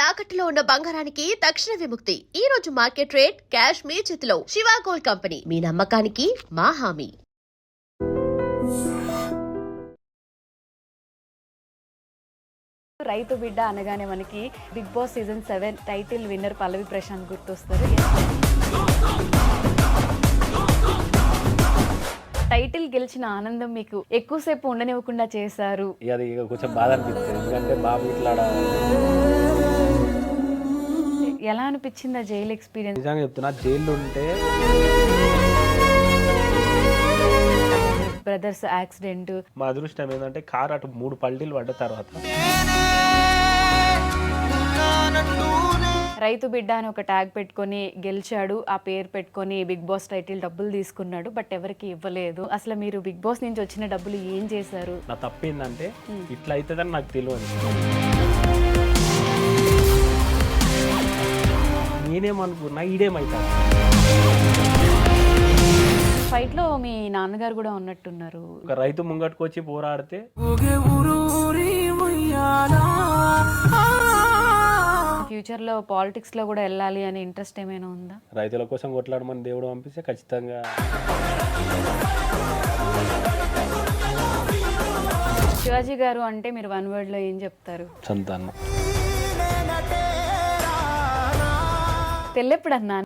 తాకట్టులో ఉన్న బంగారానికి తక్షణ విముక్తి. ఈ రోజు మార్కెట్ రేట్ క్యాష్ మీ చేతిలో. శివా గోల్డ్ కంపెనీ, మీ నమ్మకానికి మా హామీ. రైతు బిడ్డ అనగానే మనకి Bigg Boss season 7 title winner Pallavi Prashanth గుర్తొస్తారు. టైటిల్ గెలిచిన ఆనందం మీకు ఎక్కువసేపు ఉండనివ్వకుండా చేశారు. అది కొంచెం బాధ అనిపిస్తుంది, ఎందుకంటే బాబు ఇట్లా ఎలా అనిపించింది ఆ జైలు ఎక్స్పీరియన్స్? నిజంగా చెప్తున్నా, జైల్లో ఉంటే బ్రదర్స్ యాక్సిడెంట్. మా అదృష్టం ఏంటంటే కారు అటు 3 పల్టీలు పడ్డ తర్వాత రైతు బిడ్డ అని ఒక ట్యాగ్ పెట్టుకొని గెలిచాడు, ఆ పేరు పెట్టుకొని బిగ్ బాస్ టైటిల్ డబ్బులు తీసుకున్నాడు, బట్ ఎవరికి ఇవ్వలేదు. అసలు మీరు బిగ్ బాస్ నుంచి వచ్చిన డబ్బులు ఏం చేశారు? నా తప్పు ఏంటంటే ఇట్లా అవుతుందని నాకు తెలియదు. నేనేమనుకున్నా ఈడేమవుతాడు. ఫైట్ లో మీ నాన్నగారు కూడా ఉన్నట్టున్నారు. ఒక రైతు ముంగట్టుకు వచ్చి పోరాడితే ఫ్యూచర్ లో పాలిటిక్స్ లో కూడా వెళ్ళాలి అనే ఇంట్రెస్ట్ ఏమైనా ఉందా? రైతుల కోసం కొట్లాడమని దేవుడు పంపిస్తే ఖచ్చితంగా. శివాజీ గారు అంటే మీరు వన్ వర్డ్ లో ఏం చెప్తారు? సంతానం. తెల్లెప్పుడన్నా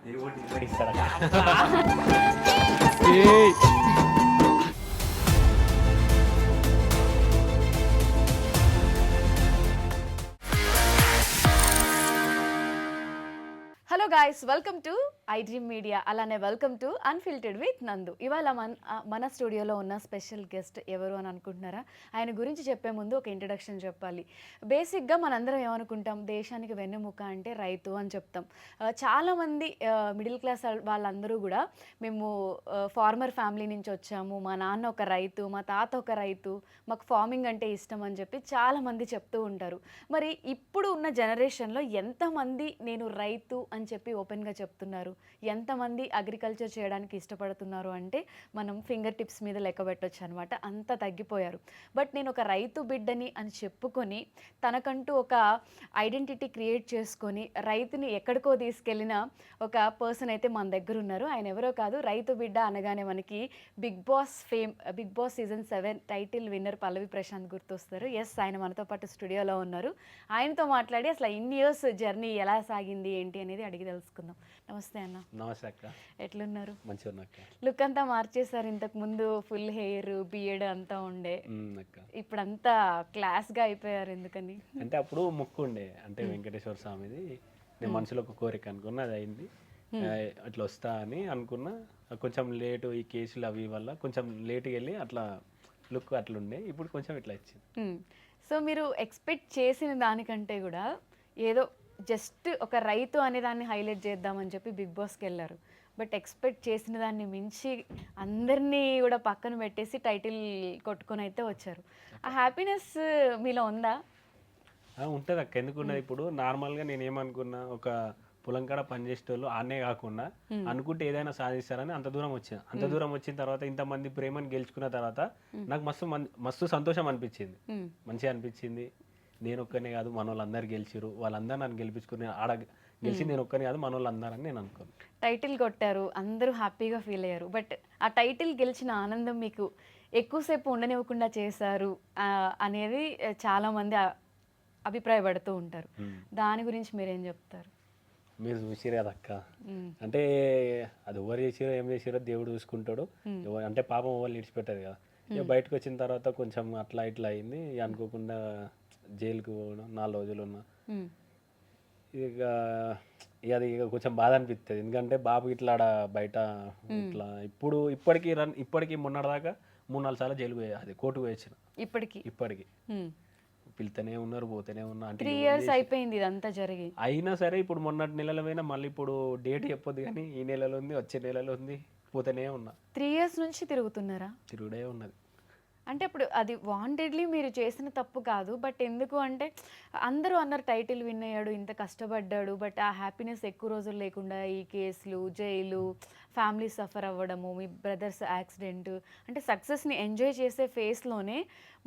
hello guys, welcome to I Dream Media, అలానే welcome to unfiltered with Nandu. ఇవాళ మన స్టూడియోలో ఉన్న స్పెషల్ గెస్ట్ ఎవరు అని అనుకుంటున్నారా? ఆయన గురించి చెప్పే ముందు ఒక ఇంట్రడక్షన్ చెప్పాలి. బేసిక్గా మనందరం ఏమనుకుంటాం, దేశానికి వెన్నెముక అంటే రైతు అని చెప్తాం. చాలామంది మిడిల్ క్లాస్ వాళ్ళందరూ కూడా మేము ఫార్మర్ ఫ్యామిలీ నుంచి వచ్చాము, మా నాన్న ఒక రైతు, మా తాత ఒక రైతు, మాకు ఫార్మింగ్ అంటే ఇష్టం అని చెప్పి చాలామంది చెప్తూ ఉంటారు. మరి ఇప్పుడు ఉన్న జనరేషన్లో ఎంతమంది నేను రైతు అని చెప్పి ఓపెన్గా చెప్తున్నారు? ఎంతమంది అగ్రికల్చర్ చేయడానికి ఇష్టపడుతున్నారు అంటే మనం ఫింగర్ టిప్స్ మీద లెక్క పెట్టవచ్చు అనమాట. అంత తగ్గిపోయారు. బట్ నేను ఒక రైతు బిడ్డని అని చెప్పుకొని తనకంటూ ఒక ఐడెంటిటీ క్రియేట్ చేసుకొని రైతుని ఎక్కడికో తీసుకెళ్ళిన ఒక పర్సన్ అయితే మన దగ్గర ఉన్నారు. ఆయన ఎవరో కాదు, రైతు బిడ్డ అనగానే మనకి Bigg Boss season 7 title winner Pallavi Prashanth గుర్తొస్తారు. ఎస్, ఆయన మనతో పాటు స్టూడియోలో ఉన్నారు. ఆయనతో మాట్లాడి అసలు ఇన్ని ఇయర్స్ జర్నీ ఎలా సాగింది ఏంటి అనేది అడిగి తెలుసుకుందాం. నమస్తే అన్న. నమస్తే అక్క. ఎట్లున్నారు? మంచిగా ఉన్నా అక్క. లుక్ అంతా మార్చేశారు. ఇంతకు ముందు ఫుల్ హెయిర్, బియర్డ్ అంతా ఉండే, ఇప్పుడు అంతా క్లాస్ గా అయిపోయారు. ఎందుకని అంటే అప్పుడు మొక్కు ఉండే, అంటే వెంకటేశ్వర స్వామిది. నేను మనసులో ఒక కోరిక అనుకున్నా, అది అయింది. అట్లా వస్తా అని అనుకున్నా. కొంచెం లేటు, ఈ కేసులు అవి వల్ల కొంచెం లేటుగా వెళ్ళి అట్లా లుక్ అట్లుండే. ఇప్పుడు కొంచెం ఇట్లా వచ్చింది. సో మీరు ఎక్స్పెక్ట్ చేసిన దానికంటే కూడా ఏదో జస్ట్ ఒక రైతు అనే దాన్ని హైలైట్ చేద్దామని చెప్పి బిగ్ బాస్కి వెళ్ళారు. బట్ ఎక్స్పెక్ట్ చేసిన దాన్ని మించి అందరినీ కూడా పక్కన పెట్టేసి టైటిల్ కొట్టుకొని అయితే వచ్చారు. ఆ హ్యాపీనెస్ మీలో ఉందా? ఉంటుంది అక్క, ఎందుకున్నది. ఇప్పుడు నార్మల్గా నేను ఏమనుకున్నా, ఒక పొలం కాడ పనిచేసేటోళ్ళు ఆనే కాకుండా అనుకుంటే ఏదైనా సాధిస్తారని అంత దూరం వచ్చిన. అంత దూరం వచ్చిన తర్వాత ఇంతమంది ప్రేమను గెలుచుకున్న తర్వాత నాకు మస్తు సంతోషం అనిపించింది, మంచిగా అనిపించింది. నేను ఒక్కనే కాదు, మన వాళ్ళందరూ గెలిచిరు, వాళ్ళందరూ నన్ను గెలిపించుకుని ఆడ గెలిచి నేను ఒక్కనే కాదు, మన వాళ్ళందరూ అని నేను అనుకోను. టైటిల్ కొట్టారు, అందరూ హ్యాపీగా ఫీల్ అయ్యారు. బట్ ఆ టైటిల్ గెలిచిన ఆనందం మీకు ఎక్కువసేపు ఉండనివ్వకుండా చేశారు అనేది చాలామంది అభిప్రాయపడుతూ ఉంటారు. దాని గురించి మీరేం చెప్తారు? మీరు చూసిరే అది అక్క, అంటే అది ఎవరు చేసిరో ఏం చేసిరో దేవుడు చూసుకుంటాడు. అంటే పాపం ఎవరు విడిచిపెట్టదు కదా. ఇక బయటకు వచ్చిన తర్వాత కొంచెం అట్లా ఇట్లా అయింది. అనుకోకుండా జైలుకు పోవడం, 4 రోజులు ఉన్నా. ఇక అది కొంచెం బాధ అనిపిస్తుంది, ఎందుకంటే బాబు ఇట్లా బయట ఇట్లా ఇప్పటికీ మొన్నటిదాకా 3-4 సార్లు జైలుకు అది కోర్టుకు వచ్చిన. ఇప్పటికి పిలుతూనే ఉన్నారు, పోతూనే ఉన్నా. అంటే 3 years అయిపోయింది ఇదంతా జరిగి. అయినా సరే ఇప్పుడు మొన్నటి నెలలో పోయినా, మళ్ళీ ఇప్పుడు డేట్ చెప్పొద్దు కానీ ఈ నెలలో ఉంది, వచ్చే నెలలో ఉంది, పోతూనే ఉన్నా. 3 years నుంచి తిరుగుతున్నారా? తిరుగుడే ఉన్నది. అంటే అప్పుడు అది వాంటెడ్లీ మీరు చేసిన తప్పు కాదు. బట్ ఎందుకు అంటే అందరూ అన్నారు టైటిల్ విన్ అయ్యాడు, ఇంత కష్టపడ్డాడు. బట్ ఆ హ్యాపీనెస్ ఎక్కువ రోజులు లేకుండా ఈ కేసులు, జైలు, ఫ్యామిలీ సఫర్ అవ్వడము, మీ బ్రదర్స్ యాక్సిడెంట్, అంటే సక్సెస్‌ని ఎంజాయ్ చేసే ఫేస్‌లోనే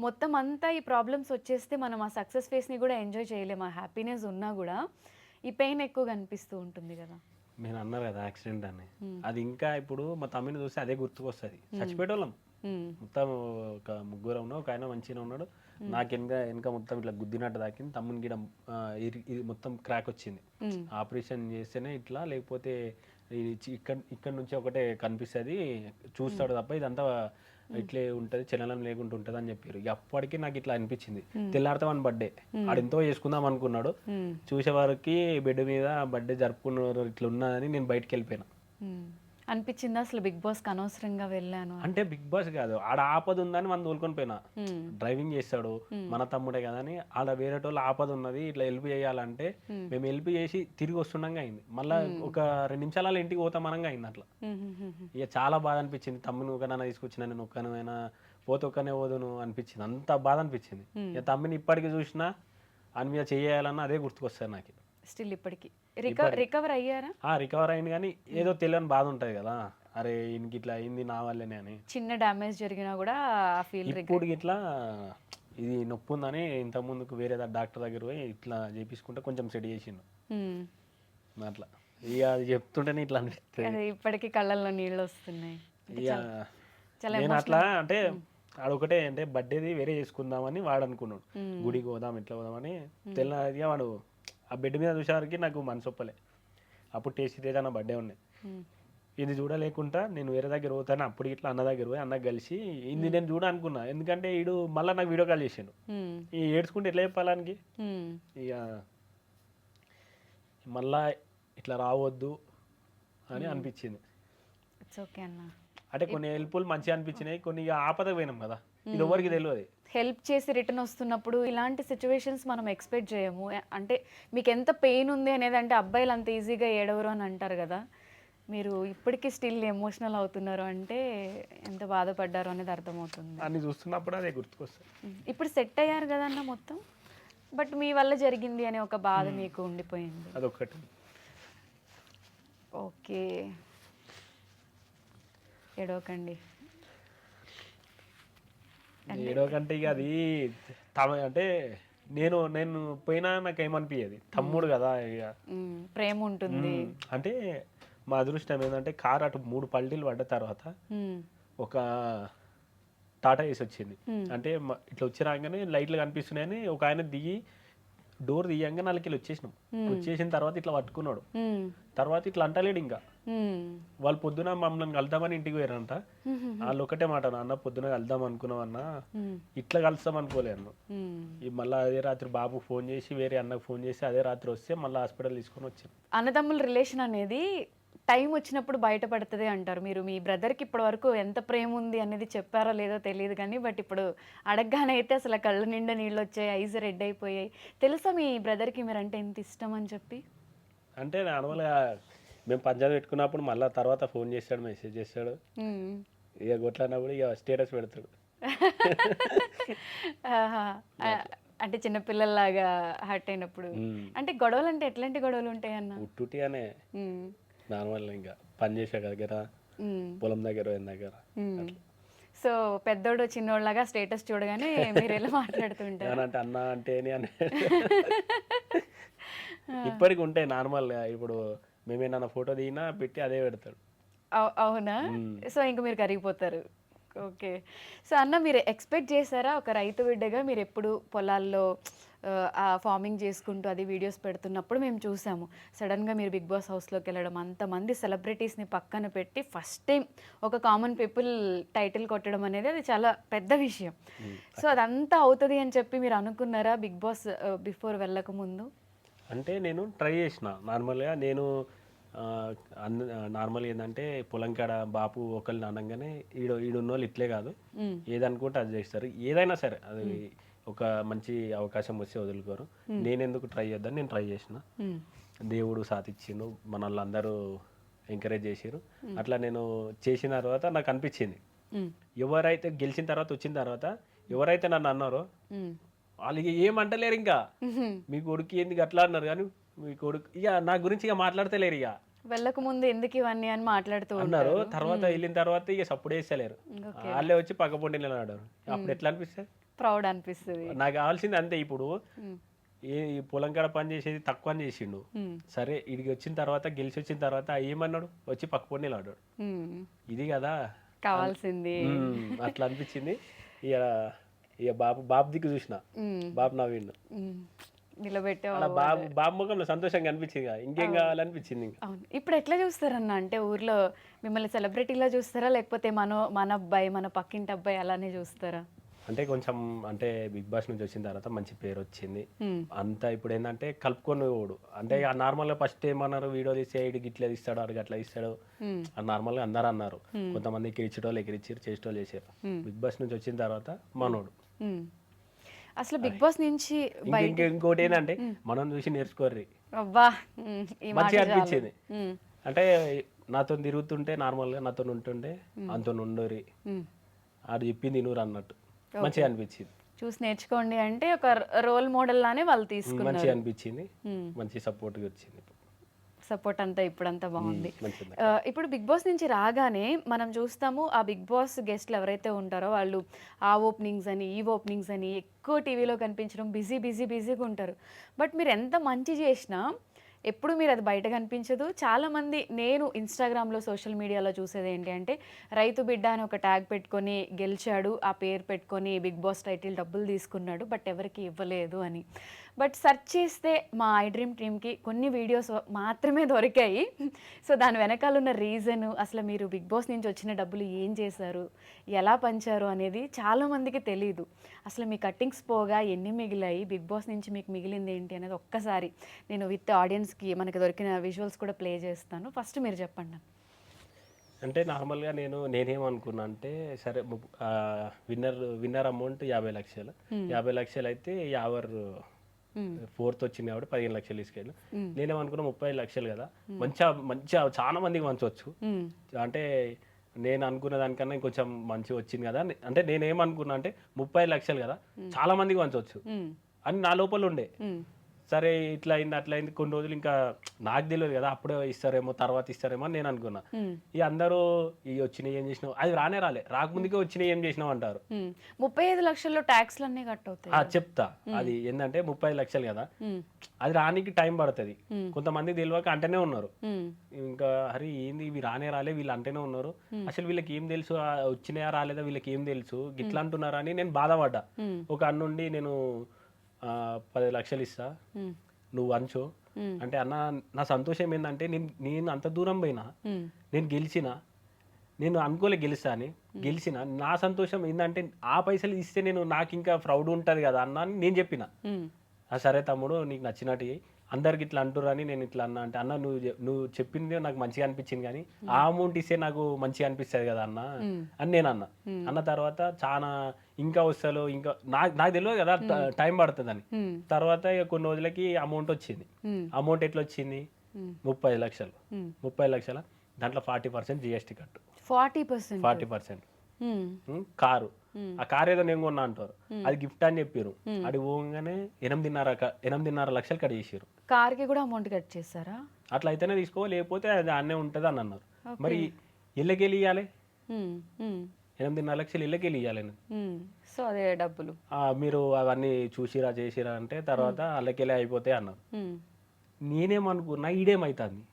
మొత్తం అంతా ఈ ప్రాబ్లమ్స్ వచ్చేస్తే మనం ఆ సక్సెస్ ఫేస్‌ని కూడా ఎంజాయ్ చేయలేము. ఆ హ్యాపీనెస్ ఉన్నా కూడా ఈ పెయిన్ ఎక్కువ కనిపిస్తూ ఉంటుంది కదా! మీరు అన్నారు కదా యాక్సిడెంట్ అని, అది ఇంకా ఇప్పుడు మా తమ్ముని చూస్తే అదే గుర్తుకొస్తుంది. చచ్చిపోయేటోళ్ళం మొత్తం, ఒక ముగ్గురు ఉన్నాం, ఒక ఆయన మంచిగా ఉన్నాడు. నాకు వెనక మొత్తం ఇట్లా గుద్దినట్టు తాకింది, తమ్ముని గిడ ఇది మొత్తం క్రాక్ వచ్చింది. ఆపరేషన్ చేస్తేనే ఇట్లా, లేకపోతే ఇక్కడ నుంచి ఒకటే కనిపిస్తుంది, చూస్తాడు తప్ప ఇదంతా ఇట్లే ఉంటుంది, చలనం లేకుండా ఉంటుంది అని చెప్పారు. ఇక అప్పటికి నాకు ఇట్లా అనిపించింది, తెల్లారితే బర్త్డే ఆడెంతో చేసుకుందాం అనుకున్నాడు. చూసే వారికి బెడ్ మీద బర్త్డే జరుపుకున్నారు ఇట్లా ఉన్నదని నేను బయటకు వెళ్ళిపోయినా. అనిపించిందా అసలు బిగ్ బాస్కి అనవసరంగా వెళ్ళాను అని? అంటే బిగ్ బాస్ కాదు, ఆడ ఆపద ఉందని మనం తోలుకొని పోయినా. డ్రైవింగ్ చేస్తాడు మన తమ్ముడే కదా అని, ఆడ వేరే వాళ్ళు ఆపద ఉన్నది ఇట్లా హెల్ప్ చేయాలంటే మేము హెల్ప్ చేసి తిరిగి వస్తుండగా అయింది. మళ్ళీ ఒక 2 నిమిషాల ఇంటికి పోతామనగా అయింది అట్లా. ఇక చాలా బాధ అనిపించింది, తమ్ముని ఒకనైనా తీసుకొచ్చిన నేను ఒక్కనైనా పోతే ఒక్కనే పోదును అనిపించింది, అంత బాధ అనిపించింది. ఇక తమ్ముని ఇప్పటికి చూసినా అని మీద చేయాలన్నా అదే గుర్తుకొస్తుంది నాకు. స్టిల్ ఇప్పటికి రికవర్ అయ్యారా? రికవర్ అయింది, కానీ ఏదో తెలియని బాధ ఉంటుంది కదా, అరే ఇంక ఇట్లా అయింది నా వల్లనే అని. చిన్న డ్యామేజ్ జరిగినా కూడా ఆ ఫీల్ ఇప్పుడు ఇట్లా ఇది నొప్పి ఉందని ఇంత ముందుకు వేరే డాక్టర్ దగ్గర పోయి ఇట్లా చేపించుకుంటే కొంచెం సెట్ చేసిండు అట్లా. ఇక అది చెప్తుంటేనే ఇట్లా అనిపిస్తుంది, ఇప్పటికీ కళ్ళల్లో నీళ్ళు వస్తున్నాయి. ఇక నేను అట్లా అంటే ఆడొకటే అంటే బర్త్డేది వేరే చేసుకుందామని వాడు అనుకున్నాడు, గుడికి పోదాం ఇట్లా పోదామని. తెల్లగా వాడు ఆ బెడ్ మీద చూసేవారికి నాకు మనసు ఒప్పలే. అప్పుడు టేస్టీ తేజ నా బర్త్డే ఉన్నాయి, ఇది చూడలేకుండా నేను వేరే దగ్గర పోతాను. అప్పుడు ఇట్లా అన్న దగ్గర పోయి అన్నకు కలిసి ఇది నేను చూడ అనుకున్నా, ఎందుకంటే వీడు మళ్ళీ నాకు వీడియో కాల్ చేసాడు. ఈ ఏడ్చుకుంటే ఎట్లా చెప్పాలానికి, ఇక మళ్ళా ఇట్లా రావద్దు అని అనిపించింది. ఓకే అన్న, అంటే కొన్ని హెల్ప్ఫుల్ మంచిగా అనిపించినాయి, కొన్ని ఇక ఆపదకు పోయినాం కదా, ఇది ఎవరికి తెలియదు. హెల్ప్ చేసి రిటర్న్ వస్తున్నప్పుడు ఇలాంటి సిచ్యువేషన్స్ మనం ఎక్స్పెక్ట్ చేయము. అంటే మీకు ఎంత పెయిన్ ఉంది అనేది, అంటే అబ్బాయిలు అంత ఈజీగా ఏడవరు అని అంటారు కదా, మీరు ఇప్పటికీ స్టిల్ ఎమోషనల్ అవుతున్నారు అంటే ఎంత బాధపడ్డారో అనేది అర్థమవుతుంది. అన్ని చూస్తున్నప్పుడు అదే గుర్తుకొస్తుంది. ఇప్పుడు సెట్ అయ్యారు కదన్న మొత్తం, బట్ మీ వల్ల జరిగింది అనే ఒక బాధ మీకు ఉండిపోయింది. అదొకటి. ఓకే, ఏడవకండి. ఏడవకంటే ఇక అది అంటే నేను పోయినా నాకు ఏమనిపించేది, తమ్ముడు కదా ఇక ప్రేమ ఉంటుంది. అంటే మా అదృష్టం ఏంటంటే కారు అటు 3 పల్టీలు పడ్డ తర్వాత ఒక టాటా ఏసి వచ్చింది. అంటే ఇట్లా వచ్చి రాగానే లైట్లు కనిపిస్తున్నాయని ఒక ఆయన దిగి డోర్ తీయంగా 4 కిలో వచ్చేసిన తర్వాత ఇట్లా పట్టుకున్నాడు. తర్వాత ఇట్లా అంటలేడు, ఇంకా వాళ్ళు పొద్దున మమ్మల్ని కలుద్దామని ఇంటికి పోయారంట. వాళ్ళు ఒకటే మాట, అన్న పొద్దున కలుద్దాం అనుకున్నామన్నా, ఇట్లా కలుస్తాం అనుకోలేను. మళ్ళీ అదే రాత్రి బాబుకు ఫోన్ చేసి వేరే అన్నకు ఫోన్ చేసి అదే రాత్రి వస్తే మళ్ళీ హాస్పిటల్ తీసుకొని వచ్చాను. అన్నదమ్ముల రిలేషన్ అనేది టైం వచ్చినప్పుడు బయటపడుతుంది అంటారు. మీరు మీ బ్రదర్కి ఇప్పటి వరకు ఎంత ప్రేమ ఉంది అనేది చెప్పారో లేదో తెలియదు కానీ, బట్ ఇప్పుడు అడగగానే అయితే అసలు కళ్ళ నిండా నీళ్ళు వచ్చాయి, ఐస్ రెడ్ అయిపోయాయి. తెలుసా మీ బ్రదర్కి మీరంటే ఎంత ఇష్టం అని చెప్పి? అంటే నార్మల్గా మేము పంచాయతీ పెట్టుకున్నప్పుడు మళ్ళీ తర్వాత ఫోన్ చేస్తాడు, మెసేజ్ చేస్తాడు, ఇక కొట్లాడినప్పుడు ఇక స్టేటస్ పెడతాడు. అంటే చిన్నపిల్లల్లాగా హర్ట్ అయినప్పుడు. అంటే గొడవలు అంటే ఎట్లాంటి గొడవలు ఉంటాయి అన్న? ఉట్టుటి అనే నార్మల్, ఇంకా పని చేసే దగ్గర, పొలం దగ్గర దగ్గర. సో పెద్దోడు చిన్నోళ్ళగా స్టేటస్ చూడగానే మీరు ఎలా మాట్లాడుతుంటారు? అంటే అన్న అంటే ఇప్పటికి ఉంటాయి నార్మల్గా. ఇప్పుడు మేమేమన్నా ఫోటో దిగినా పెట్టి అదే పెడతాడు. అవునా? సో ఇంకా మీరు కరిగిపోతారు. ఓకే. సో అన్న, మీరు ఎక్స్పెక్ట్ చేశారా ఒక రైతు బిడ్డగా మీరు ఎప్పుడు పొలాల్లో ఫార్మింగ్ చేసుకుంటూ అది వీడియోస్ పెడుతున్నప్పుడు మేము చూసాము, సడన్గా మీరు బిగ్ బాస్ హౌస్లోకి వెళ్ళడం, అంతమంది సెలబ్రిటీస్ని పక్కన పెట్టి ఫస్ట్ టైం ఒక కామన్ పీపుల్ టైటిల్ కొట్టడం అనేది అది చాలా పెద్ద విషయం. సో అదంతా అవుతుంది అని చెప్పి మీరు అనుకున్నారా బిగ్ బాస్ బిఫోర్ వెళ్ళక ముందు? అంటే నేను ట్రై చేసిన నార్మల్గా. నేను నార్మల్గా ఏంటంటే పొలం కాడ బాపు ఒకరిని అనగానే ఈడున్న వాళ్ళు ఇట్లే కాదు, ఏదనుకుంటే అది చేస్తారు, ఏదైనా సరే అది ఒక మంచి అవకాశం వస్తే వదులుకోరు. నేనెందుకు ట్రై చేద్దాను, నేను ట్రై చేసిన, దేవుడు సాధించిండు, మన వాళ్ళందరూ ఎంకరేజ్ చేసారు. అట్లా నేను చేసిన తర్వాత నాకు అనిపించింది ఎవరైతే గెలిచిన తర్వాత వచ్చిన తర్వాత ఎవరైతే నన్ను అన్నారో వాళ్ళకి ఏమంటలేరు ఇంకా మీ కొడుకు ఎందుకు అట్లా అన్నారు కానీ మీ కొడుకు ఇక నా గురించి ఇక మాట్లాడతలేరు ఇక వెళ్ళక ముందు ఎందుకు ఇవన్నీ అని మాట్లాడుతూ అన్నారు. తర్వాత వెళ్ళిన తర్వాత ఇక సప్పుడు వేస్తలేరు, వాళ్ళే వచ్చి పక్క పొండి అన్నాడు. అప్పుడు ఎట్లా అనిపిస్తుంది? ప్రౌడ్ అనిపిస్తుంది. నాకు కావాల్సింది అంతే. ఇప్పుడు ఈ పొలం కాడ పని చేసేది తక్కువ అని చేసిండు, సరే ఇడికి వచ్చిన తర్వాత గెలిచి వచ్చిన తర్వాత ఏమన్నాడు? వచ్చి పక్క పొండి నిలబడ్డాడు. ఇది కదా కావాల్సింది. అట్లా అనిపించింది. ఇక ఇక బాబు దిక్కు చూసిన, బాబు నవ్విండు. నిలబెట్టే బాబు ముఖంలో సంతోషంగా అనిపించింది, ఇంకేం కావాలనిపించింది ఇంకా. అవును. ఇప్పుడు ఎట్లా చూస్తారన్న, అంటే ఊర్లో మిమ్మల్ని సెలబ్రిటీలా చూస్తారా, లేకపోతే మన అబ్బాయి మన పక్కింటి అబ్బాయి అలానే చూస్తారా? అంటే కొంచెం అంటే బిగ్ బాస్ నుంచి వచ్చిన తర్వాత మంచి పేరు వచ్చింది అంతా. ఇప్పుడు ఏంటంటే కలుపుకొని ఓడు అంటే నార్మల్గా ఫస్ట్ ఏమన్నారు, వీడియో తీస్తే ఇటు గిట్లా తీస్తాడు అడిగి అట్లా ఇస్తాడు అని నార్మల్గా అందరూ అన్నారు. కొంతమంది ఎక్కిరిచ్చేటోళ్ళు ఎక్కిరిచ్చారు, చేసేటోళ్ళు చేసారు. బిగ్ బాస్ నుంచి వచ్చిన తర్వాత మనోడు అసలు బిగ్ బాస్ నుంచి ఇంకోటి ఏంటంటే మనం చూసి నేర్చుకోర్రి, అబ్బా మంచిగా అనిపించింది. అంటే నాతో తిరుగుతుంటే నార్మల్గా నాతో ఉంటుండే అంతో ఉండోరి ఆడు చెప్పింది నూరు అన్నట్టు మంచిగా అనిపించింది. చూసి నేర్చుకోండి అంటే ఒక రోల్ మోడల్ లానే వాళ్ళు తీసుకున్నారు. మంచిగా అనిపించింది, మంచి సపోర్ట్ వచ్చింది. సపోర్ట్ అంతా ఇప్పుడంతా బాగుంది. ఇప్పుడు బిగ్ బాస్ నుంచి రాగానే మనం చూస్తాము, ఆ బిగ్ బాస్ గెస్ట్లు ఎవరైతే ఉంటారో వాళ్ళు ఆ ఓపెనింగ్స్ అని ఈ ఓపెనింగ్స్ అని ఎక్కువ టీవీలో కనిపించడం, బిజీగా ఉంటారు. బట్ మీరు ఎంత మంచి చేసినా ఎప్పుడు మీరు అది బయట కనిపించదు. చాలామంది నేను ఇన్స్టాగ్రామ్లో సోషల్ మీడియాలో చూసేది ఏంటి అంటే, రైతు బిడ్డ అని ఒక ట్యాగ్ పెట్టుకొని గెలిచాడు, ఆ పేరు పెట్టుకొని బిగ్ బాస్ టైటిల్ డబ్బులు తీసుకున్నాడు, బట్ ఎవరికి ఇవ్వలేదు అని. బట్ సెర్చ్ చేస్తే మా ఐ డ్రీమ్ టీమ్కి కొన్ని వీడియోస్ మాత్రమే దొరికాయి. సో దాని వెనకాల ఉన్న రీజన్, అసలు మీరు బిగ్ బాస్ నుంచి వచ్చిన డబ్బులు ఏం చేశారు, ఎలా పంచారు అనేది చాలామందికి తెలీదు. అసలు మీ కట్టింగ్స్ పోగా ఎన్ని మిగిలాయి, బిగ్ బాస్ నుంచి మీకు మిగిలింది ఏంటి అనేది ఒక్కసారి నేను విత్ ఆడియన్స్కి మనకి దొరికిన విజువల్స్ కూడా ప్లే చేస్తాను. ఫస్ట్ మీరు చెప్పండి. అంటే నార్మల్గా నేనేమనుకున్నా అంటే, సరే విన్నర్ అమౌంట్ 50 లక్షలు, 50 లక్షలు అయితే యావర్ ఫోర్త్ వచ్చింది కాబట్టి 15 లక్షలు తీసుకెళ్ళి. నేనేమనుకున్నా 30 లక్షలు కదా, మంచిగా చాలా మందికి మంచవచ్చు. అంటే నేను అనుకున్న దానికన్నా ఇంకొంచెం మంచిగా వచ్చింది కదా. అంటే నేనేమనుకున్నా అంటే 30 లక్షలు కదా, చాలా మందికి మంచవచ్చు అని నా లోపల ఉండే. సరే ఇట్లా అయింది అట్లా అయింది, కొన్ని రోజులు ఇంకా నాకు తెలియదు కదా, అప్పుడే ఇస్తారేమో తర్వాత ఇస్తారేమో అని నేను అనుకున్నా. ఇక అందరూ ఇవి వచ్చినాయి ఏం చేసినావు, అది రాలే, రాకముందుకే వచ్చినాయి ఏం చేసినావు అంటారు. 35 లక్షల్లో ట్యాక్స్లు అన్నీ కట్ అవుతాయి. చెప్తా, అది ఏంటంటే 35 లక్షలు కదా, అది రానికి టైం పడుతుంది. కొంతమంది తెలియక అంటేనే ఉన్నారు, ఇంకా అరే ఏంది ఇవి రాలే వీళ్ళు అంటేనే ఉన్నారు, అసలు వీళ్ళకి ఏం తెలుసు వచ్చినాయా రాలేదా వీళ్ళకి ఏం తెలుసు గిట్లా అంటున్నారా అని నేను బాధపడ్డా. ఒక అన్నుండి నేను 10 లక్షలు ఇస్తా నువ్వు అంచు అంటే, అన్న నా సంతోషం ఏంటంటే నేను అంత దూరం పోయినా, నేను గెలిచిన, నేను అనుకోలే గెలుస్తా అని, గెలిచిన నా సంతోషం ఏంటంటే ఆ పైసలు ఇస్తే నాకు ఇంకా ప్రౌడ్ ఉంటుంది కదా అన్న అని నేను చెప్పిన. సరే తమ్ముడు నీకు నచ్చినట్టు అందరికి ఇట్లా అంటుర్రు అని నేను ఇట్లా అన్నా అంటే, అన్న నువ్వు చెప్పింది నాకు మంచిగా అనిపించింది కానీ ఆ అమౌంట్ ఇస్తే నాకు మంచిగా అనిపిస్తుంది కదా అన్న అని నేను అన్న తర్వాత చాలా ఇంకా వస్తాలో ఇంకా నాకు తెలియదు కదా టైం పడుతుందని. తర్వాత ఇక కొన్ని రోజులకి అమౌంట్ వచ్చింది. అమౌంట్ ఎట్లా వచ్చింది? 30 లక్షలు. 30 లక్షల దాంట్లో 40% GST కట్టు, 40% కారు. ఆ కారు ఏదో నేను కొన్నా అంటారు, అది గిఫ్ట్ అని చెప్పారు. అది పోగానే 8.5 లక్షలు కట్ చేసారు. కార్కి కూడా అమౌంట్ కట్ చేస్తారా? అట్లా అయితేనే తీసుకో, లేకపోతే అది అన్నే ఉంటుంది అని అన్నారు. మరి ఇళ్ళకెళ్ళి ఇవ్వాలి, 8.5 లక్షలు ఇళ్ళకెళ్ళి ఇవ్వాలి. సో అదే డబ్బులు మీరు అవన్నీ చూసిరా చేసిరా అంటే తర్వాత అల్లకెళ్ళి అయిపోతాయి అన్నారు. నేనేమనుకున్నా ఈడేమవుతుంది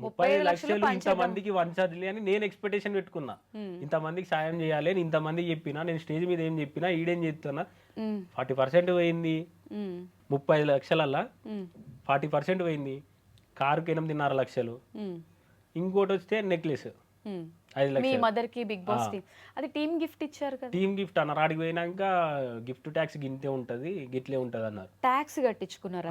30 లక్షలు ఇంతమందికి వంచాలి అని నేను ఎక్స్పెక్టేషన్ పెట్టుకున్నా. ఇంతమందికి సాయం చేయాలి అని ఇంతమందికి చెప్పినా, నేను స్టేజ్ మీద ఏం చెప్పినా ఈడేం చెప్తున్నా 40% పోయింది. 30 లక్షలల్లా 40% పోయింది. కారుకి 8.5 లక్షలు. ఇంకోటి వస్తే నెక్లెస్ 5 లక్షలు. మదర్కి బిగ్ బాస్ టీమ్ అది టీమ్ గిఫ్ట్ ఇచ్చారు కదా. టీమ్ గిఫ్ట్ అన్నారు. ఆడికి పోయినాక గిఫ్ట్ ట్యాక్స్ గింతే ఉంటుంది గిట్లే ఉంటుంది అన్నారు. ట్యాక్స్ కట్టించుకున్నారు.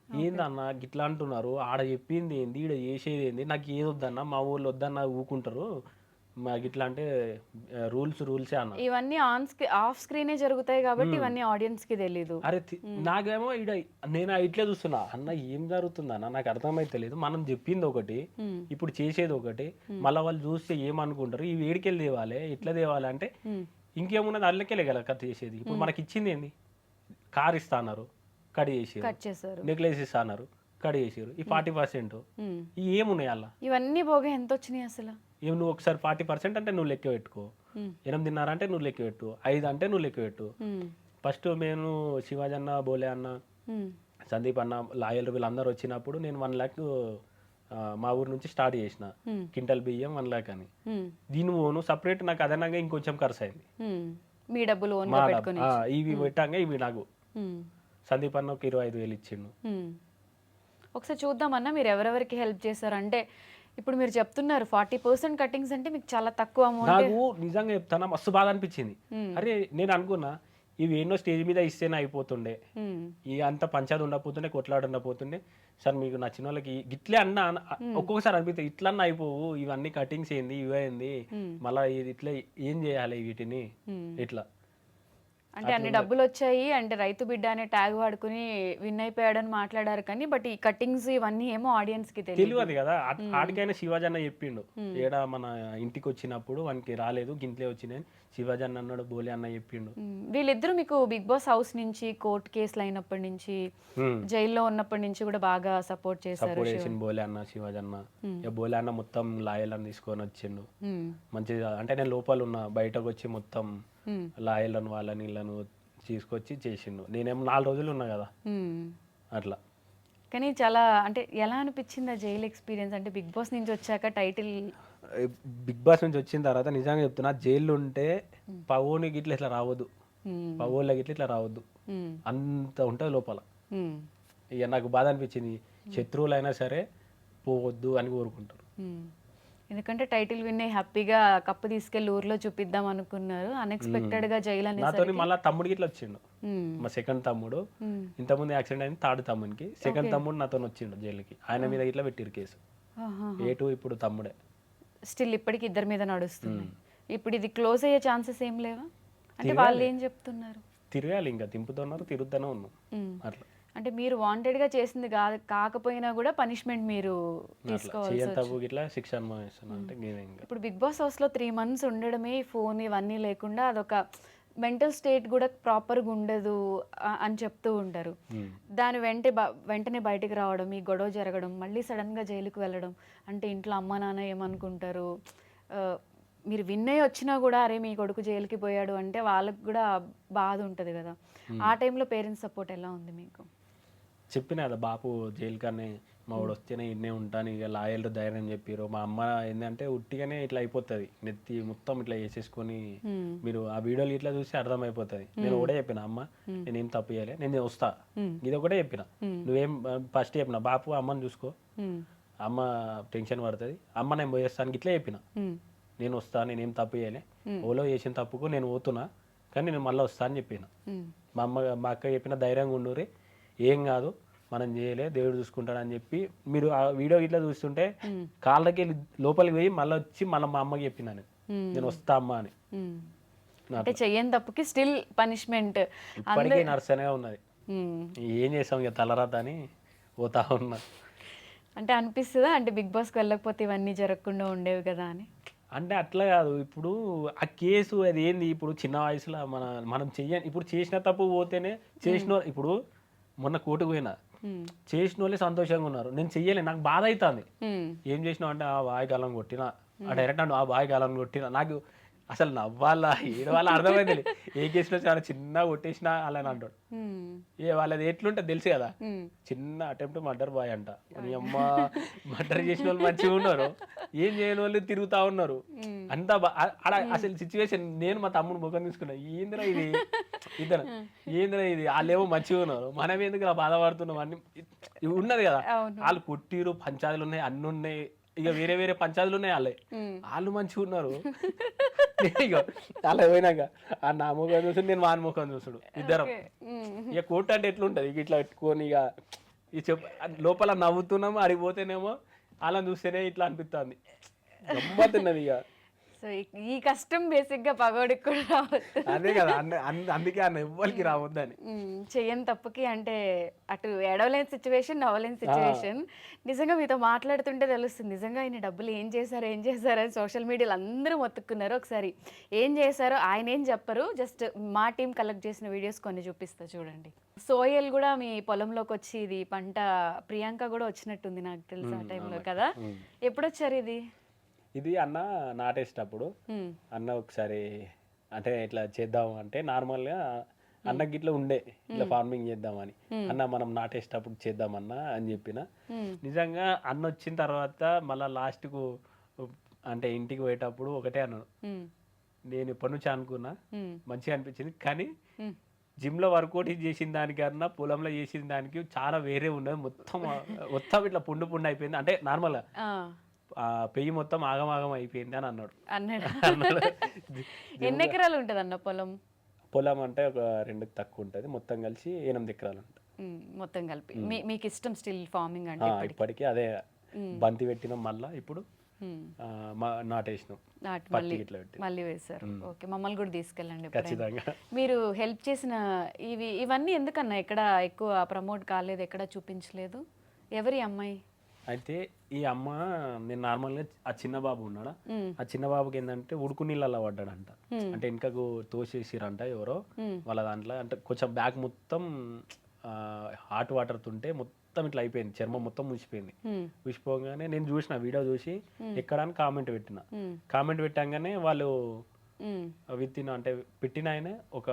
ఏందన్నా గిట్లా అంటున్నారు, ఆడ చెప్పింది ఏంది ఈడ చేసేది ఏంది, నాకు ఏది వద్దన్నా మా ఊళ్ళో వద్దన్నా ఊకుంటారు, మాకు ఇట్లా అంటే రూల్సే అన్న. ఇవన్నీ ఆఫ్ స్క్రీనే జరుగుతాయి కాబట్టి ఇవన్నీ ఆడియన్స్ కి తెలీదు. అరే నాకేమో నేను ఇట్లే చూస్తున్నా అన్న ఏం జరుగుతుంది అన్న నాకు అర్థమైతే లేదు. మనం చెప్పింది ఒకటి ఇప్పుడు చేసేది ఒకటి, మళ్ళీ వాళ్ళు చూస్తే ఏమనుకుంటారు, ఈ వేడికెళ్ళి తేవాలి ఇట్లా తేవాలి అంటే ఇంకేమున్నది అల్లకెళ్ళే కదా కట్ చేసేది. ఇప్పుడు మనకి ఇచ్చింది ఏంది, కార్ ఇస్తా అన్నారు కట్ చేసారు, నెక్లెస్ ఇస్తా అన్నారు కట్ చేసారు, ఈ 40% ఏమున్నాయి అలా. ఇవన్నీ పోగా ఎంత వచ్చినాయి అసలు? నువ్వు ఒకసారి 40% అంటే నువ్వు లెక్క పెట్టుకో, 8.5 అంటే నువ్వు లెక్క పెట్టు, 5 అంటే నువ్వు లెక్క పెట్టు. ఫస్ట్ మేము శివాజీ అన్న, బోలే అన్న, సందీప్ అన్న, లాయల్ వీళ్ళందరూ వచ్చినప్పుడు నేను 1 lakh మా ఊరు నుంచి స్టార్ట్ చేసిన, క్వింటల్ బియ్యం 1 lakh అని. దీని ఓను సపరేట్ నాకు అదనంగా ఇంకొంచెం ఖర్చు అయింది. మీ డబ్బులు ఇవి పెట్టాక ఇవి నాకు సందీప్ అన్న ఒక 25,000 ఇచ్చిండు. ఒకసారి చూద్దామన్నా మీరు ఎవరెవరికి హెల్ప్ చేశారు అంటే. ఇప్పుడు మీరు చెప్తున్నారు 40% కటింగ్స్ అంటే మీకు చాలా తక్కువ అమౌంట్. నాకు నిజంగా చెప్తానా మస్తు బాగా అనిపించింది. అరే నేను అనుకున్నా ఇవి ఎన్నో స్టేజ్ మీద ఇస్తేనే అయిపోతుండే, ఇక అంత పంచాయతీ ఉండకపోతుండే, కొట్లాడు ఉండకపోతుండే. సార్ మీకు నచ్చిన వాళ్ళకి గిట్లే అన్న ఒక్కొక్కసారి అనిపిస్తుంది ఇట్లా అన్న అయిపోవు, ఇవన్నీ కటింగ్స్ ఏంది ఇవేంది మళ్ళీ ఇట్లా ఏం చేయాలి వీటిని ఇట్లా అంటే అన్ని డబ్బులు వచ్చాయి అంటే రైతు బిడ్డ అనే ట్యాగ్ వాడుకుని విన్ అయిపోయాడని మాట్లాడారు కానీ బట్ ఈ కటింగ్స్ ఇవన్నీ ఏమో ఆడియన్స్ కి తెలియదు కదా. ఆడికైనా శివాజీ అన్న చెప్పిండు, ఏడా మన ఇంటికి వచ్చినప్పుడు వానికి రాలేదు గింట్లే వచ్చినాయి శివాజీ అన్న అన్నాడు, బోలే అన్న చెప్పిండు. వీళ్ళిద్దరూ మీకు బిగ్ బాస్ హౌస్ నుంచి కోర్టు కేసులు అయినప్పటి నుంచి జైల్లో ఉన్నప్పటి నుంచి కూడా బాగా సపోర్ట్ చేశారు. బోలే అన్న, శివాజీ అన్న. బోలే అన్న మొత్తం లాయర్లను తీసుకొని వచ్చిండు మంచిగా. అంటే నేను లోపల ఉన్నా, బయటకు వచ్చి మొత్తం లాయర్లను వాళ్ళని వీళ్ళను తీసుకొచ్చి చేసిండు. నేనేమో 4 రోజులు ఉన్నా కదా అట్లా. కానీ చాలా అంటే ఎలా అనిపించింది ఆ జైలు ఎక్స్పీరియన్స్? అంటే బిగ్ బాస్ నుంచి వచ్చాక టైటిల్, బిగ్ బాస్ నుంచి వచ్చిన తర్వాత నిజంగా చెప్తున్నా జైలు ఉంటే పవోనికి ఇట్లా ఇట్లా రావద్దు, పవోళ్ళకి ఇట్లా రావద్దు, అంత ఉంటుంది లోపల. ఇక నాకు బాధ అనిపించింది, శత్రువులైనా సరే పోవద్దు అని కోరుకుంటారు. ఎందుకంటే టైటిల్ విన్ హ్యాపీగా కప్పు తీసుకెళ్లి ఊర్లో చూపిద్దాం అనుకున్నారు, అన్ఎక్స్పెక్టెడ్ గా జైలు నాతో మళ్ళీ తమ్ముడికి ఇట్లా వచ్చిండు, మా సెకండ్ తమ్ముడు. ఇంతకుముందు యాక్సిడెంట్ అయింది థర్డ్ తమ్మునికి, సెకండ్ తమ్ముడు నాతో వచ్చిండు జైలుకి. ఆయన మీద ఇట్లా పెట్టిరు కేసు. ఏటు ఇప్పుడు తమ్ముడే. స్టిల్ ఇప్పటికి ఇద్దరి మీద నడుస్తుంది. ఇప్పుడు ఇది క్లోజ్ అయ్యే ఛాన్సెస్ ఏం లేవా? అంటే వాళ్ళు ఏం చెప్తున్నారు? తిరగాలి, ఇంకా తింపుతున్నారు, తిరుగుతూనే ఉన్నాం అట్లా. అంటే మీరు వాంటెడ్ గా చేసింది కాకపోయినా కూడా పనిష్మెంట్ మీరు తీసుకోవాలి. ఇప్పుడు బిగ్ బాస్ హౌస్ లో 3 months ఉండడమే, ఫోన్ ఇవన్నీ లేకుండా అదొక మెంటల్ స్టేట్ కూడా ప్రాపర్గా ఉండదు అని చెప్తూ ఉంటారు. దాని వెంటనే బయటకు రావడం, ఈ గొడవ జరగడం, మళ్ళీ సడన్గా జైలుకి వెళ్ళడం అంటే ఇంట్లో అమ్మ నాన్న ఏమనుకుంటారు? మీరు విన్ అయ్యి వచ్చినా కూడా అరే మీ కొడుకు జైలుకి పోయాడు అంటే వాళ్ళకి కూడా బాధ ఉంటుంది కదా. ఆ టైంలో పేరెంట్స్ సపోర్ట్ ఎలా ఉంది మీకు? చెప్పిన కదా బాపు జైలు కానీ మా వాడు వస్తేనే ఇన్నే ఉంటాను, ఇక లాయర్లు ధైర్యం చెప్పారు. మా అమ్మ ఏంటంటే ఉట్టిగానే ఇట్లా అయిపోతుంది, నెత్తి మొత్తం ఇట్లా వేసేసుకొని మీరు ఆ వీడియోలు ఇట్లా చూసి అర్థమైపోతుంది. నేను ఒకటే చెప్పిన అమ్మ నేనేం తప్పు చేయాలి, నేను వస్తా, ఇది ఒకటే చెప్పిన. నువ్వేం ఫస్ట్ చెప్పిన బాపు అమ్మని చూసుకో, అమ్మ టెన్షన్ పడుతుంది, అమ్మ నేను పోయేస్తానికి ఇట్లా చెప్పిన. నేను వస్తా, నేనేం తప్పు చేయాలి, ఓలో చేసిన తప్పుకు నేను పోతున్నా కానీ నేను మళ్ళీ వస్తా అని చెప్పిన. మా అక్క చెప్పిన ధైర్యంగా ఉండుర్రి, ఏం కాదు మనం చేయలే దేవుడు చూసుకుంటాడు అని చెప్పి. మీరు ఆ వీడియో ఇట్లా చూస్తుంటే కాళ్ళకి వెళ్ళి లోపలికి పోయి మళ్ళీ వచ్చి మళ్ళీ మా అమ్మకి చెప్పిన నేను వస్తా అమ్మ అని. అంటే చెయ్యని తప్పుకి స్టిల్ పనిష్మెంట్ ఇప్పటికీ నర్సనే ఉన్నది. ఏం చేసాం ఇక తలరాత అని పోతా ఉన్నా. అంటే అనిపిస్తుందా అంటే బిగ్ బాస్కి వెళ్ళకపోతే ఇవన్నీ జరగకుండా ఉండేవి కదా అని? అంటే అట్లా కాదు, ఇప్పుడు ఆ కేసు అది ఏంది, ఇప్పుడు చిన్న వయసులో మనం చెయ్యని, ఇప్పుడు చేసిన తప్పు పోతేనే చేసిన. ఇప్పుడు మొన్న కోర్టుకు పోయినా, చేసిన వాళ్ళే సంతోషంగా ఉన్నారు, నేను చెయ్యలే నాకు బాధ అవుతుంది. ఏం చేసినావు అంటే ఆ బాయ్ గాలం కొట్టినా, ఆ డైరెక్ట్ అంటే ఆ బాయ్ గాలం కొట్టినా. నాకు అసలు నవ్వాలా ఏడవాళ్ళ అర్థమైంది. ఏ కేసులో చాలా చిన్న కొట్టేసినా అలా అని అంటాడు. వాళ్ళది ఎట్లుంటుంది తెలుసు కదా, చిన్న అటెంప్ట్ మర్డర్ బాయ్ అంట. నీ అమ్మ మర్డర్ చేసిన వాళ్ళు మంచిగా ఉన్నారు, ఏం చేయని వాళ్ళు తిరుగుతా ఉన్నారు. అంతా అసలు సిచ్యువేషన్ నేను మా తమ్ముడు ముఖం తీసుకున్నా, ఏందిరా ఇది ఇద్దరు ఏందిరా ఇది, వాళ్ళేమో మంచిగా ఉన్నారు, మనం ఎందుకు ఇలా బాధపడుతున్నాం అని ఉన్నది కదా. వాళ్ళు కొట్టిరు, పంచాయతీలు ఉన్నాయి, అన్ని ఉన్నాయి, ఇక వేరే వేరే పంచాయతీలు ఉన్నాయి, వాళ్ళు మంచిగా ఉన్నారు. ఇక అలా పోయినాక ఆ నా ముఖం చూసుడు, నేను వాని ముఖం చూసుడు, ఇద్దరం. ఇక కోర్టు అంటే ఎట్లుంటది, ఇక ఇట్లా పెట్టుకొని ఇక లోపల నవ్వుతున్నాము, అడిగిపోతేనేమో అలా చూస్తేనే ఇట్లా అనిపిస్తుంది, గమ్మతున్నది ఇక. సో సో ఈ కష్టం బేసిక్గా పగోడికి కూడా రావద్దు. అదే కదా అందుకే అన్న ఎవ్వరికి రావద్దని. చెయ్యని తప్పుకి అంటే అటు ఏడవలేని సిచ్యువేషన్, నవ్వలేని సిచ్యువేషన్. నిజంగా మీతో మాట్లాడుతుంటే తెలుస్తుంది నిజంగా ఆయన డబ్బులు ఏం చేశారు అని సోషల్ మీడియాలో అందరూ మొత్తుకున్నారు. ఒకసారి ఏం చేశారో ఆయన ఏం చెప్పరు, జస్ట్ మా టీం కలెక్ట్ చేసిన వీడియోస్ కొన్ని చూపిస్తా చూడండి. సోయల్ కూడా మీ పొలంలోకి వచ్చి ఇది పంట, ప్రియాంక కూడా వచ్చినట్టుంది నాకు తెలుసు ఆ టైంలో కదా. ఎప్పుడు వచ్చారు ఇది? ఇది అన్న నాటేసేటప్పుడు అన్న ఒకసారి అంటే ఇట్లా చేద్దాం అంటే నార్మల్గా అన్నకి ఇట్లా ఉండే ఇట్లా ఫార్మింగ్ చేద్దామని. అన్న మనం నాటేసేటప్పుడు చేద్దామన్నా అని చెప్పిన. నిజంగా అన్న వచ్చిన తర్వాత మళ్ళీ లాస్ట్కు అంటే ఇంటికి పోయేటప్పుడు ఒకటే అన్నాడు, నేను ఇప్పటి నుంచి అనుకున్నా మంచిగా అనిపించింది, కానీ జిమ్లో వర్కౌట్ చేసిన దానికన్నా పొలంలో చేసిన దానికి చాలా వేరే ఉన్నది. మొత్తం ఇట్లా పుండు అయిపోయింది, అంటే నార్మల్గా పెయ్యి మొత్తం ఆగమాగం అయిపోయింది అని అన్నాడు. ఎన్ని ఎకరాలు ఉంటుంది అన్న పొలం? పొలం అంటే ఒక 2 తక్కువ ఉంటుంది, మొత్తం కలిసి 8 ఎకరాలు ఉంటుంది మొత్తం కలిపి. మీకు ఇష్టం స్టిల్ ఫార్మింగ్ అంటే? ఇప్పటికీ అదే బంతి పెట్టినాం, మళ్ళీ ఇప్పుడు నాటేసినాం, మళ్ళీ వేశారు. ఓకే, మమ్మల్ని కూడా తీసుకెళ్ళండి ఖచ్చితంగా. మీరు హెల్ప్ చేసిన ఇవన్నీ ఎందుకన్నా ఎక్కడ ఎక్కువ ప్రమోట్ కాలేదు, ఎక్కడ చూపించలేదు? ఎవరి అమ్మాయి? అయితే ఈ అమ్మ నేను నార్మల్గా ఆ చిన్న బాబు ఉన్నాడా, ఆ చిన్న బాబుకి ఏంటంటే ఉడుకు నీళ్ళలో పడ్డాడంట. అంటే వెనకకు తోసేసిరంట ఎవరో వాళ్ళ దాంట్లో. అంటే కొంచెం బ్యాక్ మొత్తం హాట్ వాటర్ తుంటే మొత్తం ఇట్లా అయిపోయింది, చర్మం మొత్తం ముసిపోయింది. ముసిపోగానే నేను చూసిన వీడియో చూసి ఎక్కడానికి కామెంట్ పెట్టాగానే వాళ్ళు విత్ ఇన్ అంటే పెట్టిన ఆయన ఒక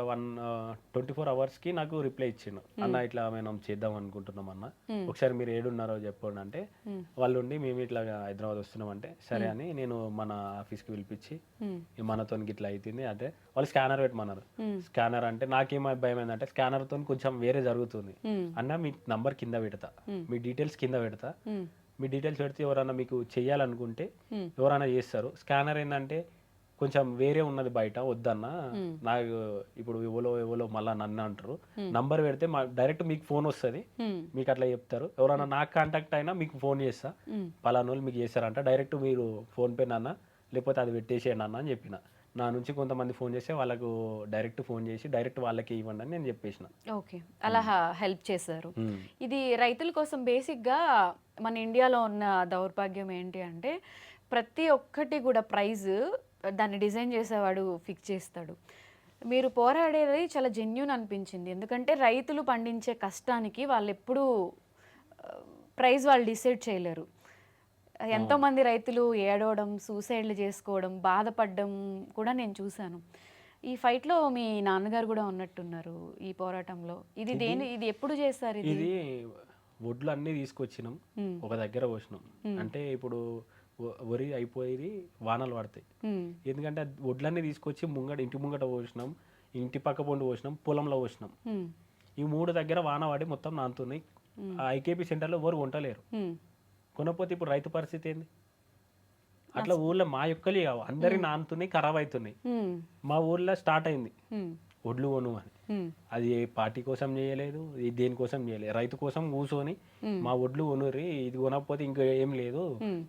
24 అవర్స్కి నాకు రిప్లై ఇచ్చిండు, అన్న ఇట్లా మనం చేద్దాం అనుకుంటున్నాం అన్న, ఒకసారి మీరు ఏడున్నారో చెప్పండి అంటే. వాళ్ళు ఉండి మేము ఇట్లా హైదరాబాద్ వస్తున్నాం అంటే సరే అని నేను మన ఆఫీస్కి పిలిపించి మనతో ఇట్లా అవుతుంది అంటే వాళ్ళు స్కానర్ పెట్టమన్నారు. స్కానర్ అంటే నాకేం భయం ఏంటంటే స్కానర్తో కొంచెం వేరే జరుగుతుంది అన్న, మీ నంబర్ కింద పెడతా, మీ డీటెయిల్స్ కింద పెడతా, మీ డీటెయిల్స్ పెడితే ఎవరైనా మీకు చెయ్యాలనుకుంటే ఎవరైనా చేస్తారు. స్కానర్ ఏంటంటే కొంచెం వేరే ఉన్నది బయట, వద్దన్న నాకు ఇప్పుడు ఎవరో మళ్ళీ నన్ను అంటారు. నంబర్ పెడితే డైరెక్ట్ మీకు ఫోన్ వస్తుంది, మీకు అట్లా చెప్తారు. ఎవరైనా నాకు కాంటాక్ట్ అయినా మీకు ఫోన్ చేస్తా, పలానా వాళ్ళు మీకు చేస్తారంట, డైరెక్ట్ మీరు ఫోన్పే నాన్న లేకపోతే అది పెట్టేసేయండి అన్న అని చెప్పిన. నా నుంచి కొంతమంది ఫోన్ చేస్తే వాళ్ళకు డైరెక్ట్ ఫోన్ చేసి డైరెక్ట్ వాళ్ళకి ఇవ్వండి అని నేను చెప్పేసిన. ఓకే, అలా హెల్ప్ చేశారు. ఇది రైతుల కోసం బేసిక్గా మన ఇండియాలో ఉన్న దౌర్భాగ్యం ఏంటి అంటే ప్రతి ఒక్కటి కూడా ప్రైజ్ దాన్ని డిజైన్ చేసేవాడు ఫిక్స్ చేస్తాడు. మీరు పోరాడేది చాలా జెన్యూన్ అనిపించింది, ఎందుకంటే రైతులు పండించే కష్టానికి వాళ్ళు ఎప్పుడూ ప్రైజ్ వాళ్ళు డిసైడ్ చేయలేరు. ఎంతోమంది రైతులు ఏడవడం, సూసైడ్లు చేసుకోవడం, బాధపడడం కూడా నేను చూశాను. ఈ ఫైట్లో మీ నాన్నగారు కూడా ఉన్నట్టున్నారు ఈ పోరాటంలో. ఇది ఎప్పుడు చేస్తారు? ఇది వడ్లు అన్నీ తీసుకొచ్చినాం, ఒక దగ్గర పోసినాం. అంటే ఇప్పుడు వరి అయిపోయి వానలు పడతాయి, ఎందుకంటే వడ్లన్నీ తీసుకొచ్చి ఇంటి ముంగట పోసినాం, ఇంటి పక్క పొండు పోసినాం, పొలంలో పోసినాం. ఈ 3 దగ్గర వాన పడి మొత్తం నానుతున్నాయి. ఆ ఐకేపీ సెంటర్లో ఎవరు కొంటలేరు. కొనకపోతే ఇప్పుడు రైతు పరిస్థితి ఏంది? అట్లా ఊర్లో మా యొక్కలే కావు, అందరి నానుతున్నాయి, ఖరాబ్ అవుతున్నాయి. మా ఊర్లో స్టార్ట్ అయింది వడ్లు కొను అని. అది ఏ పార్టీ కోసం చేయలేదు, దేనికోసం చేయలేదు, రైతు కోసం కూర్చొని మా వడ్లు కొనుర్రి, ఇది కొనకపోతే ఇంకా ఏం లేదు,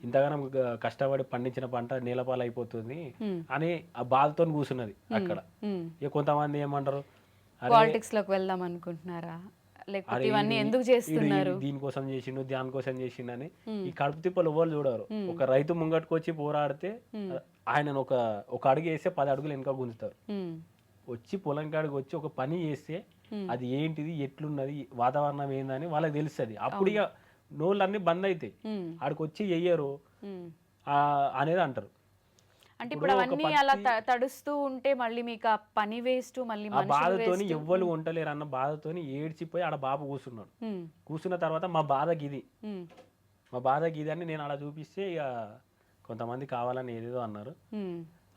ఇంతగానం కష్టపడి పండించిన పంట నేలపాలు అయిపోతుంది అని ఆ బాధతో కూర్చున్నది అక్కడ. ఇక కొంతమంది ఏమంటారు, పాలిటిక్స్ లోకి వెళ్దాం అనుకుంటున్నారా, లేకపోతే ఇవన్నీ ఎందుకు చేస్తున్నారు, దీనికోసం చేసిండు దానికోసం చేసిండు అని ఈ కడుపు తిప్పలు ఎవరు చూడరు. ఒక రైతు ముంగట్టుకు వచ్చి పోరాడితే ఆయన ఒక అడుగు వేస్తే 10 అడుగులు వెనక గుంజుతారు. వచ్చి పొలం కాడికి వచ్చి ఒక పని చేస్తే అది ఏంటిది, ఎట్లున్నది, వాతావరణం ఏందని వాళ్ళకి తెలుస్తుంది. అప్పుడు ఇక నోళ్ళన్నీ బంద్ అవుతాయి, ఆడికి వచ్చి చెయ్యరు అనేది అంటారు. అంటే ఇప్పుడు అవన్నీ అలా తడుస్తూ ఉంటే మళ్ళీ మీకు ఆ పని వేస్ట్, మళ్ళీ ఆ బాధతోని ఎవ్వరు వంటలేరు అన్న బాధతోని ఏడ్చిపోయి ఆడ బాబు కూర్చున్నాడు. కూర్చున్న తర్వాత మా బాధ గిది అని నేను అలా చూపిస్తే ఇక కొంతమంది కావాలని ఏదేదో అన్నారు.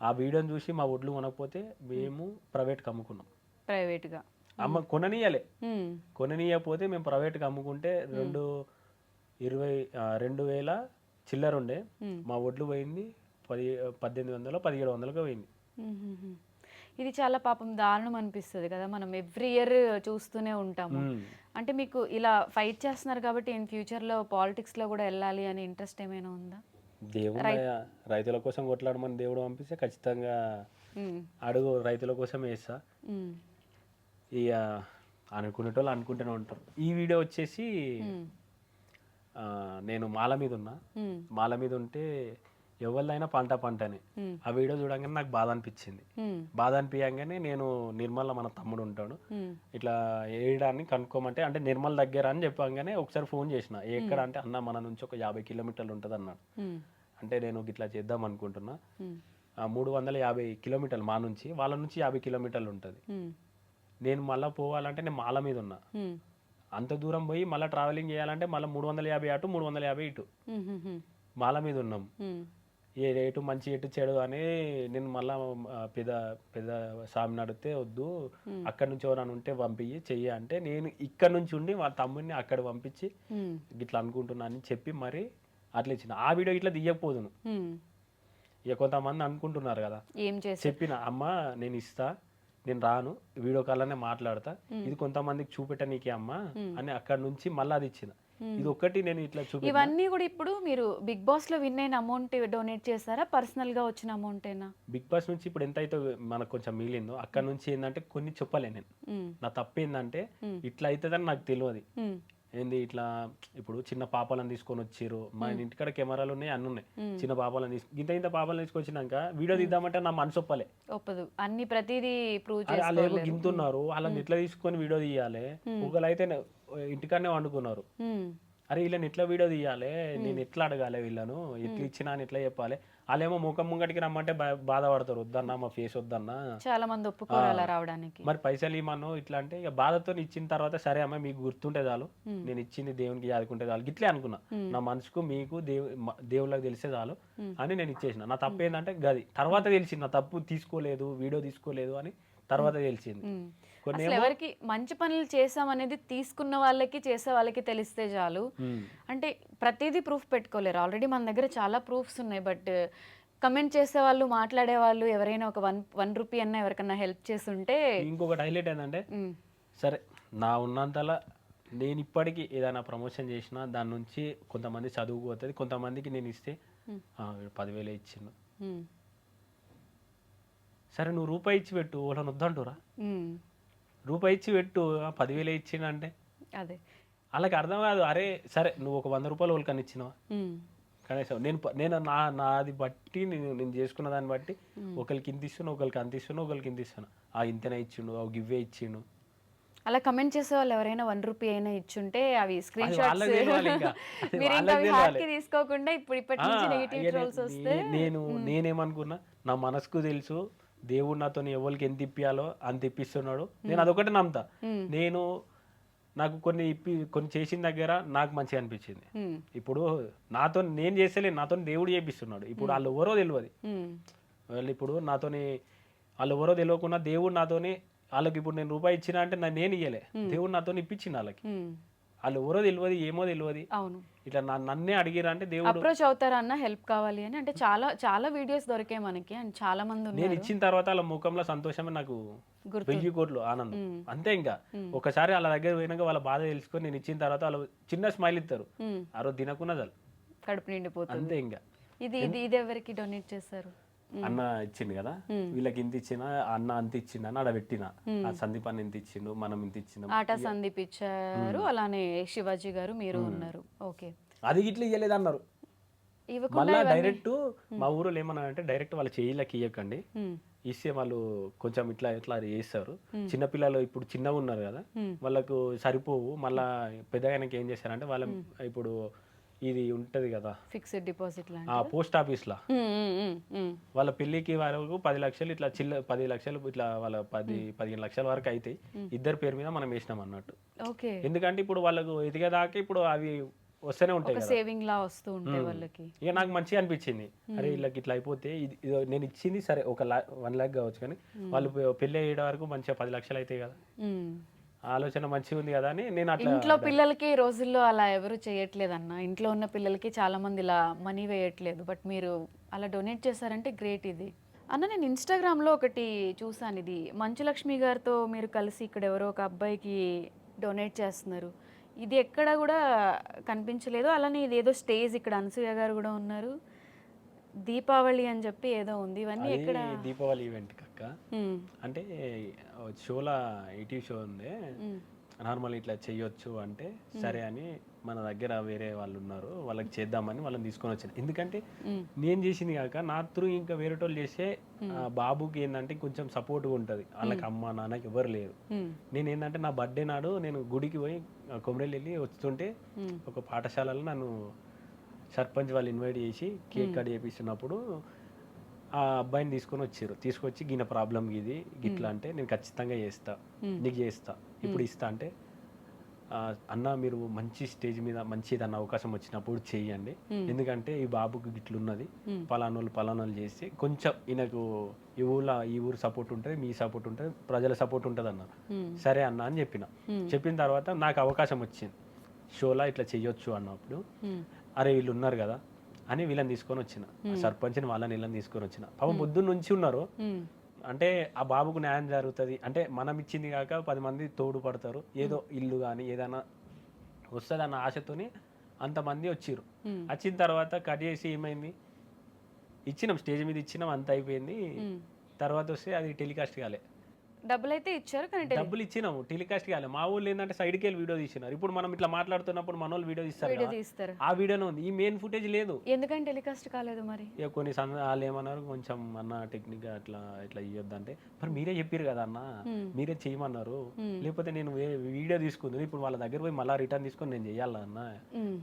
ఆ వీడియోని చూసి మా ఒడ్లు కొనకపోతే మేము ప్రైవేట్కి అమ్ముకున్నాం. ప్రైవేట్గా కొననీయకపోతే మేము ప్రైవేట్కి అమ్ముకుంటే 2,000 చిల్లర ఉండే, మా ఒడ్లు పోయింది 1,800 1,700 పోయింది. ఇది చాలా పాపం దారుణం అనిపిస్తుంది కదా, మనం ఎవ్రీ ఇయర్ చూస్తూనే ఉంటాము. అంటే మీకు ఇలా ఫైట్ చేస్తున్నారు కాబట్టి ఇన్ ఫ్యూచర్లో పాలిటిక్స్లో కూడా వెళ్ళాలి అని ఇంట్రెస్ట్ ఏమైనా ఉందా? దేవుడు రైతుల కోసం కొట్లాడమని దేవుడు పంపిస్తే ఖచ్చితంగా ఉమ్, అడుగు రైతుల కోసం వేస్తా. ఉమ్, ఇక అనుకునేటోళ్ళు అనుకుంటూనే ఉంటారు. ఈ వీడియో వచ్చేసి ఉమ్, నేను మాల మీద ఉన్నా. ఉమ్, మాల మీద ఉంటే ఎవరిదైనా పంటని ఉమ్, ఆ వీడియో చూడంగానే నాకు బాధ అనిపించింది. ఉమ్, బాధ అనిపించగానే నేను నిర్మల మన తమ్ముడు ఉంటాడు, ఉమ్, ఇట్లా వేయడాన్ని కనుక్కోమంటే అంటే నిర్మల్ దగ్గర అని చెప్పగానే ఒకసారి ఫోన్ చేసిన. ఎక్కడ అంటే అన్న మన నుంచి ఒక 50 కిలోమీటర్లు ఉంటుంది అన్నాడు. ఉమ్, అంటే నేను ఇట్లా చేద్దాం అనుకుంటున్నా. ఉమ్, 350 కిలోమీటర్లు మా నుంచి, వాళ్ళ నుంచి 50 కిలోమీటర్లు ఉంటుంది. ఉమ్, నేను మళ్ళీ పోవాలంటే నేను మాల మీద ఉన్నా. ఉమ్, అంత దూరం పోయి మళ్ళీ ట్రావెలింగ్ చేయాలంటే మళ్ళీ 350 అటు 350 ఇటు ఉమ్, ఉమ్, మాల మీద ఉన్నాం. ఉమ్, ఏ ఎటు మంచి ఎటు చెడు అని నేను మళ్ళా పెద్ద పెద్ద స్వామిని అడిగితే వద్దు, అక్కడి నుంచి ఎవరైనా ఉంటే పంపించి చెయ్యి అంటే నేను ఇక్కడ నుంచి ఉండి వాళ్ళ తమ్ముడిని అక్కడ పంపించి ఉమ్, ఇట్లా అనుకుంటున్నా అని చెప్పి మరి అట్లా ఇచ్చిన. ఆ వీడియో ఇట్లా తీయకపోదును. ఉమ్. ఇక కొంతమంది అనుకుంటున్నారు కదా, ఏం చేసి చెప్పిన అమ్మ నేను ఇస్తా, నేను రాను, వీడియో కాల్లోనే మాట్లాడతా, ఇది కొంతమందికి చూపెట్టనీకే అమ్మ అని అక్కడ నుంచి మళ్ళీ అది ఇచ్చిన. ఇది ఒక్కటి నేను ఇట్లా చూపి. ఇవన్నీ కూడా ఇప్పుడు మీరు బిగ్ బాస్ లో విన్ అయిన అమౌంట్ డొనేట్ చేస్తారా, పర్సనల్ గా వచ్చిన అమౌంటేనా? బిగ్ బాస్ నుంచి ఇప్పుడు ఎంత అయితే మనకు కొంచెం మిగిలిందో అక్కడ నుంచి ఏంటంటే కొన్ని చెప్పలే నేను. ఉమ్, నా తప్పు ఏంటంటే ఇట్లా అవుతుందని నాకు తెలియదు. ఉమ్, ఏంది ఇట్లా ఇప్పుడు చిన్న పాపాలను తీసుకొని వచ్చారు, మా ఇంటికాడ కెమెరాలు ఉన్నాయి, అన్నీ ఉన్నాయి. చిన్న పాపాలను ఇంత పాపాలను తీసుకొచ్చినాక వీడియో తీద్దామంటే నా మనసు ఒప్పలే. ఒప్పదు, అన్ని ప్రతిదీ ప్రూవ్ వాళ్ళు ఏమో చేసుకోలేరు. గింతున్నారు, వాళ్ళని ఎట్లా తీసుకొని వీడియో తీయాలి. ఒకళ్ళు అయితే ఇంటికాడనే వండుకున్నారు. ఉమ్, అరే వీళ్ళని ఎట్లా వీడియో తీయాలి, నేను ఎట్లా అడగాలి, వీళ్ళను ఎట్లా ఇచ్చినా అని ఎట్లా చెప్పాలి. వాళ్ళేమో ముఖం ముంగటికి రమ్మంటే బాధపడతారు, వద్దన్నా మా ఫేస్ వద్దన్నా. చాలా మంది ఒప్పుకోరు అలా రావడానికి. మరి పైసలు ఇమ్మను ఇట్లా అంటే ఇక బాధతో ఇచ్చిన తర్వాత సరే అమ్మ మీకు గుర్తుంటే చాలు, నేను ఇచ్చింది దేవునికి యాదుకుంటే చాలు ఇట్లే అనుకున్నా. నా మనసుకు మీకు దేవుళ్ళకి తెలిసే చాలు అని నేను ఇచ్చేసిన. నా తప్పు ఏంటంటే గది తర్వాత తెలిసింది, నా తప్పు తీసుకోలేదు, వీడియో తీసుకోలేదు అని తర్వాత తెలిసింది. కొన్ని అసలు ఎవరికి మంచి పనులు చేసామనేది తీసుకున్న వాళ్ళకి చేసే వాళ్ళకి తెలిస్తే చాలు. అంటే ప్రతిదీ ప్రూఫ్ పెట్టుకోలేరు, ఆల్రెడీ మన దగ్గర చాలా ప్రూఫ్స్ ఉన్నాయి. బట్ కమెంట్ చేసే వాళ్ళు, మాట్లాడే వాళ్ళు ఎవరైనా ఒక వన్ రూపీ అన్నా ఎవరికన్నా హెల్ప్ చేస్తుంటే. ఇంకొకటి హైలైట్ ఏంటంటే సరే నా ఉన్నంతలా నేను ఇప్పటికీ ఏదైనా ప్రమోషన్ చేసినా దాని నుంచి కొంతమంది చదువుకుపోతుంది, కొంతమందికి నేను ఇస్తే 10,000 ఇచ్చిండు. సరే నువ్వు రూపాయి ఇచ్చి పెట్టు, వాళ్ళని వద్దంటురా. రూపాయి ఇచ్చి పెట్టు, 10,000 ఇచ్చిండంటే అదే వాళ్ళకి అర్థం కాదు. అరే సరే నువ్వు ఒక 100 రూపాయలు వాళ్ళకని ఇచ్చినావా కనీసం. నేను నాది బట్టి నేను చేసుకున్న దాన్ని బట్టి ఒకరికి ఇంత ఇస్తున్నా, ఒకరికి అంత ఇస్తున్నా, ఒకరికి ఇంత ఇస్తున్నా. ఇంతనే ఇచ్చిండు, గివ్వే ఇచ్చిండు. అలా కమెంట్ చేసే వాళ్ళు ఎవరైనా 1 రూపీ అయినా ఇచ్చుంటే అవి స్క్రీన్ షాట్స్ వాళ్ళకి తెలియాలి ఇంకా. మీరు ఇంకా వాళ్ళకి అవి తెలియాలి. హార్ట్ కి తీసుకోకుండా ఇప్పటి నుంచి నెగిటివ్ ట్రోల్స్ వస్తే. నేనేమనుకున్నా, నా మనసుకు తెలుసు దేవుడు నాతో ఎవరికి ఎంత ఇప్పియాలో అంత ఇప్పిస్తున్నాడు, నేను అదొకటి నమ్ముతా. నాకు కొన్ని చేసిన దగ్గర నాకు మంచిగా అనిపించింది. ఇప్పుడు నాతో నేను చేస్తలేను, నాతో దేవుడు చేపిస్తున్నాడు. ఇప్పుడు వాళ్ళు ఎవరో తెలియదు, వాళ్ళు ఇప్పుడు నాతోని వాళ్ళు ఎవరో తెలియకుండా దేవుడు నాతోని వాళ్ళకి ఇప్పుడు నేను రూపాయి ఇచ్చినా అంటే నేను ఇయ్యలే, దేవుడు నాతో ఇప్పించింది వాళ్ళకి. వాళ్ళు ఎవరో తెలియదు, ఏమో తెలియదు. అవును, ఇట్లా నన్నే అడిగిరా అంటే దేవుడు అప్రోచ్ అవుతారా అన్న హెల్ప్ కావాలి అని. అంటే చాలా చాలా వీడియోస్ దొరికాయి మనకి, అండ్ చాలా మంది నేను ఉన్నారు. ఇచ్చిన తర్వాత వాళ్ళ ముఖంలో సంతోషమే నాకు 1000 కోట్లు ఆనందం అంతే. ఇంకా ఒకసారి వాళ్ళ దగ్గర పోయినాక వాళ్ళ బాధ తెలుసుకొని నేను ఇచ్చిన తర్వాత వాళ్ళు చిన్న స్మైల్ ఇస్తారు, ఆ రోజు తినకున్నా చాలు, కడుపు నిండిపోతుంది. అంతే. ఇంకా ఇది ఎవరికి డొనేట్ చేస్తారు? అన్న ఇచ్చిండు కదా, వీళ్ళకి ఇంత ఇచ్చిన, అన్న అంత ఇచ్చిండు అని ఆడ పెట్టిన. ఆ సందీప్ అన్న ఇంత ఇచ్చిండు, మనం ఇంత ఇచ్చినాం. ఆటా సందీప్ ఇచ్చారు, అలానే శివాజీ గారు మీరు ఉన్నారు. ఓకే, అది ఇట్లా ఇయ్యలేదు అన్నారు. మళ్ళా డైరెక్ట్ మా ఊరిలో ఏమన్నారంటే డైరెక్ట్ వాళ్ళ చేయిలకి ఇయ్యకండి, ఇస్తే వాళ్ళు కొంచెం ఇట్లా ఇట్లా చేస్తారు. చిన్నపిల్లలు ఇప్పుడు చిన్నగా ఉన్నారు కదా, వాళ్ళకు సరిపోవు. మళ్ళా పెద్దగానికి ఏం చేస్తారంటే వాళ్ళ ఇప్పుడు ఇది ఉంటది కదా ఫిక్స్డ్ డిపాజిట్ పోస్ట్ ఆఫీస్ లా వాళ్ళ పెళ్లికి వరకు 10 లక్షలు ఇట్లా 10 లక్షలు ఇట్లా వాళ్ళ 15 లక్షల వరకు అయితే ఇద్దరు పేరు మీద మనం వేసినాం అన్నట్టు. ఓకే, ఎందుకంటే ఇప్పుడు వాళ్ళకు ఎదిగేదాకా ఇప్పుడు అవి వస్తూనే ఉంటాయి కదా, సేవింగ్ లా వస్తూ ఉంటాయి వాళ్ళకి. ఇక నాకు మంచిగా అనిపించింది, అరే వీళ్ళకి ఇట్లా అయిపోతే నేను ఇచ్చింది సరే ఒక 1 లాక్ కావచ్చు, కానీ వాళ్ళు పెళ్లి అయ్యే వరకు మంచిగా 10 లక్షలు అవుతాయి కదా, ఆలోచన మంచిగా ఉంది కదా అని నేను అట్లా. ఇంట్లో పిల్లలకి ఈ రోజుల్లో అలా ఎవరు చేయట్లేదు అన్న, ఇంట్లో ఉన్న పిల్లలకి చాలా మంది ఇలా మనీ వేయట్లేదు. బట్ మీరు అలా డొనేట్ చేశారంటే గ్రేట్. ఇది అన్న నేను ఇన్స్టాగ్రామ్లో ఒకటి చూసాను, ఇది మంచులక్ష్మి గారితో మీరు కలిసి ఇక్కడ ఎవరో ఒక అబ్బాయికి డొనేట్ చేస్తున్నారు. ఇది ఎక్కడ కూడా కనిపించలేదు. అలానే ఇది ఏదో స్టేజ్, ఇక్కడ అనసూయ గారు కూడా ఉన్నారు. దీపావళి అని చెప్పి ఏదో ఉంది. ఇవన్నీ అది ఎక్కడ? దీపావళి ఈవెంట్ అక్క. మ్మ్. అంటే షోలా ఈటీవీ షో ఉంది, నార్మల్ ఇట్లా చెయ్యొచ్చు అంటే సరే అని మన దగ్గర వేరే వాళ్ళు ఉన్నారు, వాళ్ళకి చేద్దామని వాళ్ళని తీసుకొని వచ్చాను. ఎందుకంటే నేను చేసింది కాక నా త్రూ ఇంకా వేరే వాళ్ళు చేసే బాబుకి ఏంటంటే కొంచెం సపోర్ట్గా ఉంటుంది, వాళ్ళకి అమ్మ నాన్నకి ఎవరు లేరు. నేను ఏంటంటే నా బర్త్డే నాడు నేను గుడికి పోయి కొమరేలు వెళ్ళి వస్తుంటే ఒక పాఠశాలలో నన్ను సర్పంచ్ వాళ్ళు ఇన్వైట్ చేసి కేక్ కట్ చేపిస్తున్నప్పుడు ఆ అబ్బాయిని తీసుకొచ్చి గిన ప్రాబ్లం ఇది గిట్లా అంటే నేను ఖచ్చితంగా చేస్తా, నీకు చేస్తా, ఇప్పుడు ఇస్తా అంటే అన్న మీరు మంచి స్టేజ్ మీద మంచి ఏదన్నా అవకాశం వచ్చినప్పుడు చెయ్యండి, ఎందుకంటే ఈ బాబుకి గిట్లున్నది, పలానోళ్ళు చేసి కొంచెం ఈయనకు ఈ ఊరు సపోర్ట్ ఉంటుంది, మీ సపోర్ట్ ఉంటుంది, ప్రజల సపోర్ట్ ఉంటుంది అన్నారు. సరే అన్న అని చెప్పిన తర్వాత నాకు అవకాశం వచ్చింది షోలా ఇట్లా చెయ్యొచ్చు అన్నప్పుడు, అరే వీళ్ళు ఉన్నారు కదా అని వీళ్ళని తీసుకొని వచ్చిన, సర్పంచ్ని వాళ్ళని వీళ్ళని తీసుకొని వచ్చిన. పాపం పొద్దున్న నుంచి ఉన్నారు, అంటే ఆ బాబుకు న్యాయం జరుగుతుంది అంటే మనం ఇచ్చింది కాక 10 మంది తోడు పడతారు, ఏదో ఇల్లు కానీ ఏదైనా వస్తుంది అన్న ఆశతోని అంతమంది వచ్చిర్రు. వచ్చిన తర్వాత కట్ చేసి ఏమైంది, ఇచ్చినాం స్టేజ్ మీద ఇచ్చినాం, అంత అయిపోయింది. తర్వాత వస్తే అది టెలికాస్ట్ కాలే. డబ్బులు అయితే ఇచ్చారు కానీ డబ్బులు ఇచ్చినాము, టెలికాస్ట్ కాలే. మా ఊళ్ళు ఏంటంటే సైడ్కి వెళ్ళి వీడియో తీసినారు. ఇప్పుడు మనం ఇట్లా మాట్లాడుతున్నప్పుడు మన వాళ్ళు వీడియో తీస్తారు, ఆ వీడియోనే ఉంది, ఈ మెయిన్ ఫుటేజ్ లేదు. ఎందుకంటే టెలికాస్ట్ కాలేదు మరి? ఇక కొన్ని వాళ్ళు ఏమన్నారు, కొంచెం అన్న టెక్నిక్ అట్లా ఇట్లా ఇవ్వద్దంటే, మరి మీరే చెప్పారు కదా అన్న, మీరే చేయమన్నారు, లేకపోతే నేను వీడియో తీసుకుంది ఇప్పుడు వాళ్ళ దగ్గర పోయి మళ్ళీ రిటర్న్ తీసుకొని నేను చెయ్యాలా అన్న.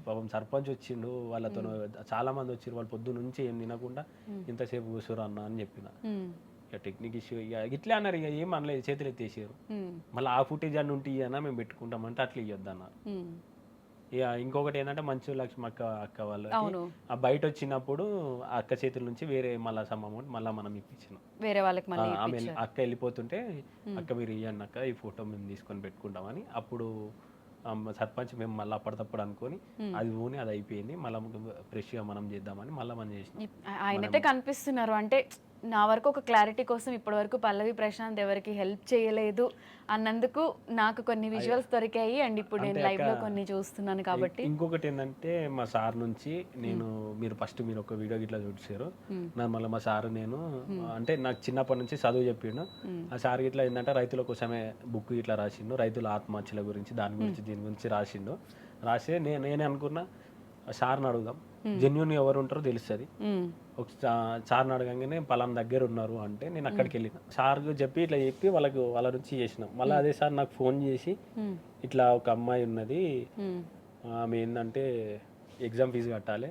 పాపం సర్పంచ్ వచ్చిండు, వాళ్ళతో చాలా మంది వచ్చిర్రు, వాళ్ళు పొద్దు నుంచి ఏం తినకుండా ఇంతసేపు కూర్చోరు అన్న అని చెప్పిన. ఇక టెక్నిక్ ఇష్యూ ఇక ఇట్లా అన్నారు, ఇక ఏం అనలేదు, చేతులు ఎత్తేసారు. మళ్ళీ ఆ ఫుటేజ్ అన్న ఉంటే ఇవ్వనా మేము పెట్టుకుంటామంటే అట్లా ఇవ్వద్దు అన్నారు. ఇక ఇంకొకటి ఏంటంటే మంచు లక్ష్మి అక్క వాళ్ళు ఆ బయట వచ్చినప్పుడు ఆ అక్క చేతుల నుంచి వేరే మళ్ళీ సమ్ అమౌంట్ మళ్ళీ మనం ఇప్పించినాం వేరే వాళ్ళకి. ఆమె అక్క వెళ్ళిపోతుంటే అక్క మీరు ఇవ్వండి అక్క, ఈ ఫోటో మేము తీసుకొని పెట్టుకుంటామని అప్పుడు సర్పంచ్ మేము మళ్ళీ అప్పటికప్పుడు అనుకొని అది ఊని అది అయిపోయింది, మళ్ళీ ఫ్రెష్గా మనం చేద్దామని మళ్ళీ మనం చేసినాం. ఆయనైతే కనిపిస్తున్నారు అంటే నా వరకు ఒక క్లారిటీ కోసం ఇప్పటి వరకు పల్లవి ప్రశాంత్ ఎవరికి హెల్ప్ చేయలేదు అన్నందుకు నాకు కొన్ని విజువల్స్ దొరికాయి, అండ్ ఇప్పుడు నేను లైవ్ లో కొన్ని చూస్తున్నాను కాబట్టి. ఇంకొకటి ఏంటంటే మా సార్ నుంచి మీరు ఫస్ట్ ఒక వీడియో ఇట్లా చూసారు, మళ్ళీ మా సార్ నేను అంటే నాకు చిన్నప్పటి నుంచి చదువు చెప్పిండు. ఆ సార్ ఇట్లా ఏంటంటే రైతుల కోసమే బుక్ ఇట్లా రాసిండు, రైతుల ఆత్మహత్యల గురించి దీని గురించి రాసిండు. రాసి నేనే అనుకున్నా సార్ని అడుగుదాం, జెన్యున్ ఎవరు ఉంటారో తెలుస్తుంది. ఒక సార్ని అడగంగానే పలానా దగ్గర ఉన్నారు అంటే నేను అక్కడికి వెళ్ళిన, సార్ చెప్పి ఇట్లా చెప్పి వాళ్ళ నుంచి చేసినాం. మళ్ళీ అదే సార్ నాకు ఫోన్ చేసి ఇట్లా ఒక అమ్మాయి ఉన్నది, ఆమె ఏంటంటే ఎగ్జామ్ ఫీజు కట్టాలి,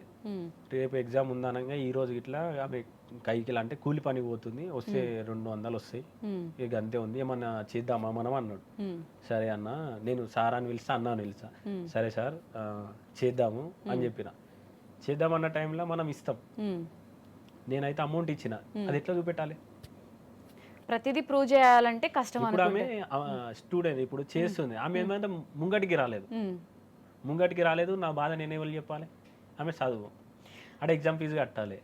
రేపు ఎగ్జామ్ ఉందనగా ఈ రోజు ఇట్లా ఆమె కైకిలా అంటే కూలి పని పోతుంది, వస్తే 200 వస్తాయి, ఇక అంతే ఉంది, ఏమన్నా చేద్దామా మనం అన్నాడు. సరే అన్న, నేను సార్ అని పిలుస్తా, అన్న అని పిలుస్తా, సరే సార్ చేద్దాము అని చెప్పిన. చేద్దామన్న టైంలో మనం ఇస్తాం, నేనైతే అమౌంట్ ఇచ్చిన, అది ఎట్లా చూపెట్టాలి? ప్రతిదీ ప్రూవ్ చేయాలంటే కష్టం. ఇప్పుడు ఆమె స్టూడెంట్ ఇప్పుడు చేస్తుంది, ఆమె ఏమంటే ముంగటికి రాలేదు, నా బాధ నేనే వాళ్ళు చెప్పాలి? ఆమె చదువు అంటే ఎగ్జామ్ ఫీజు కట్టాలి,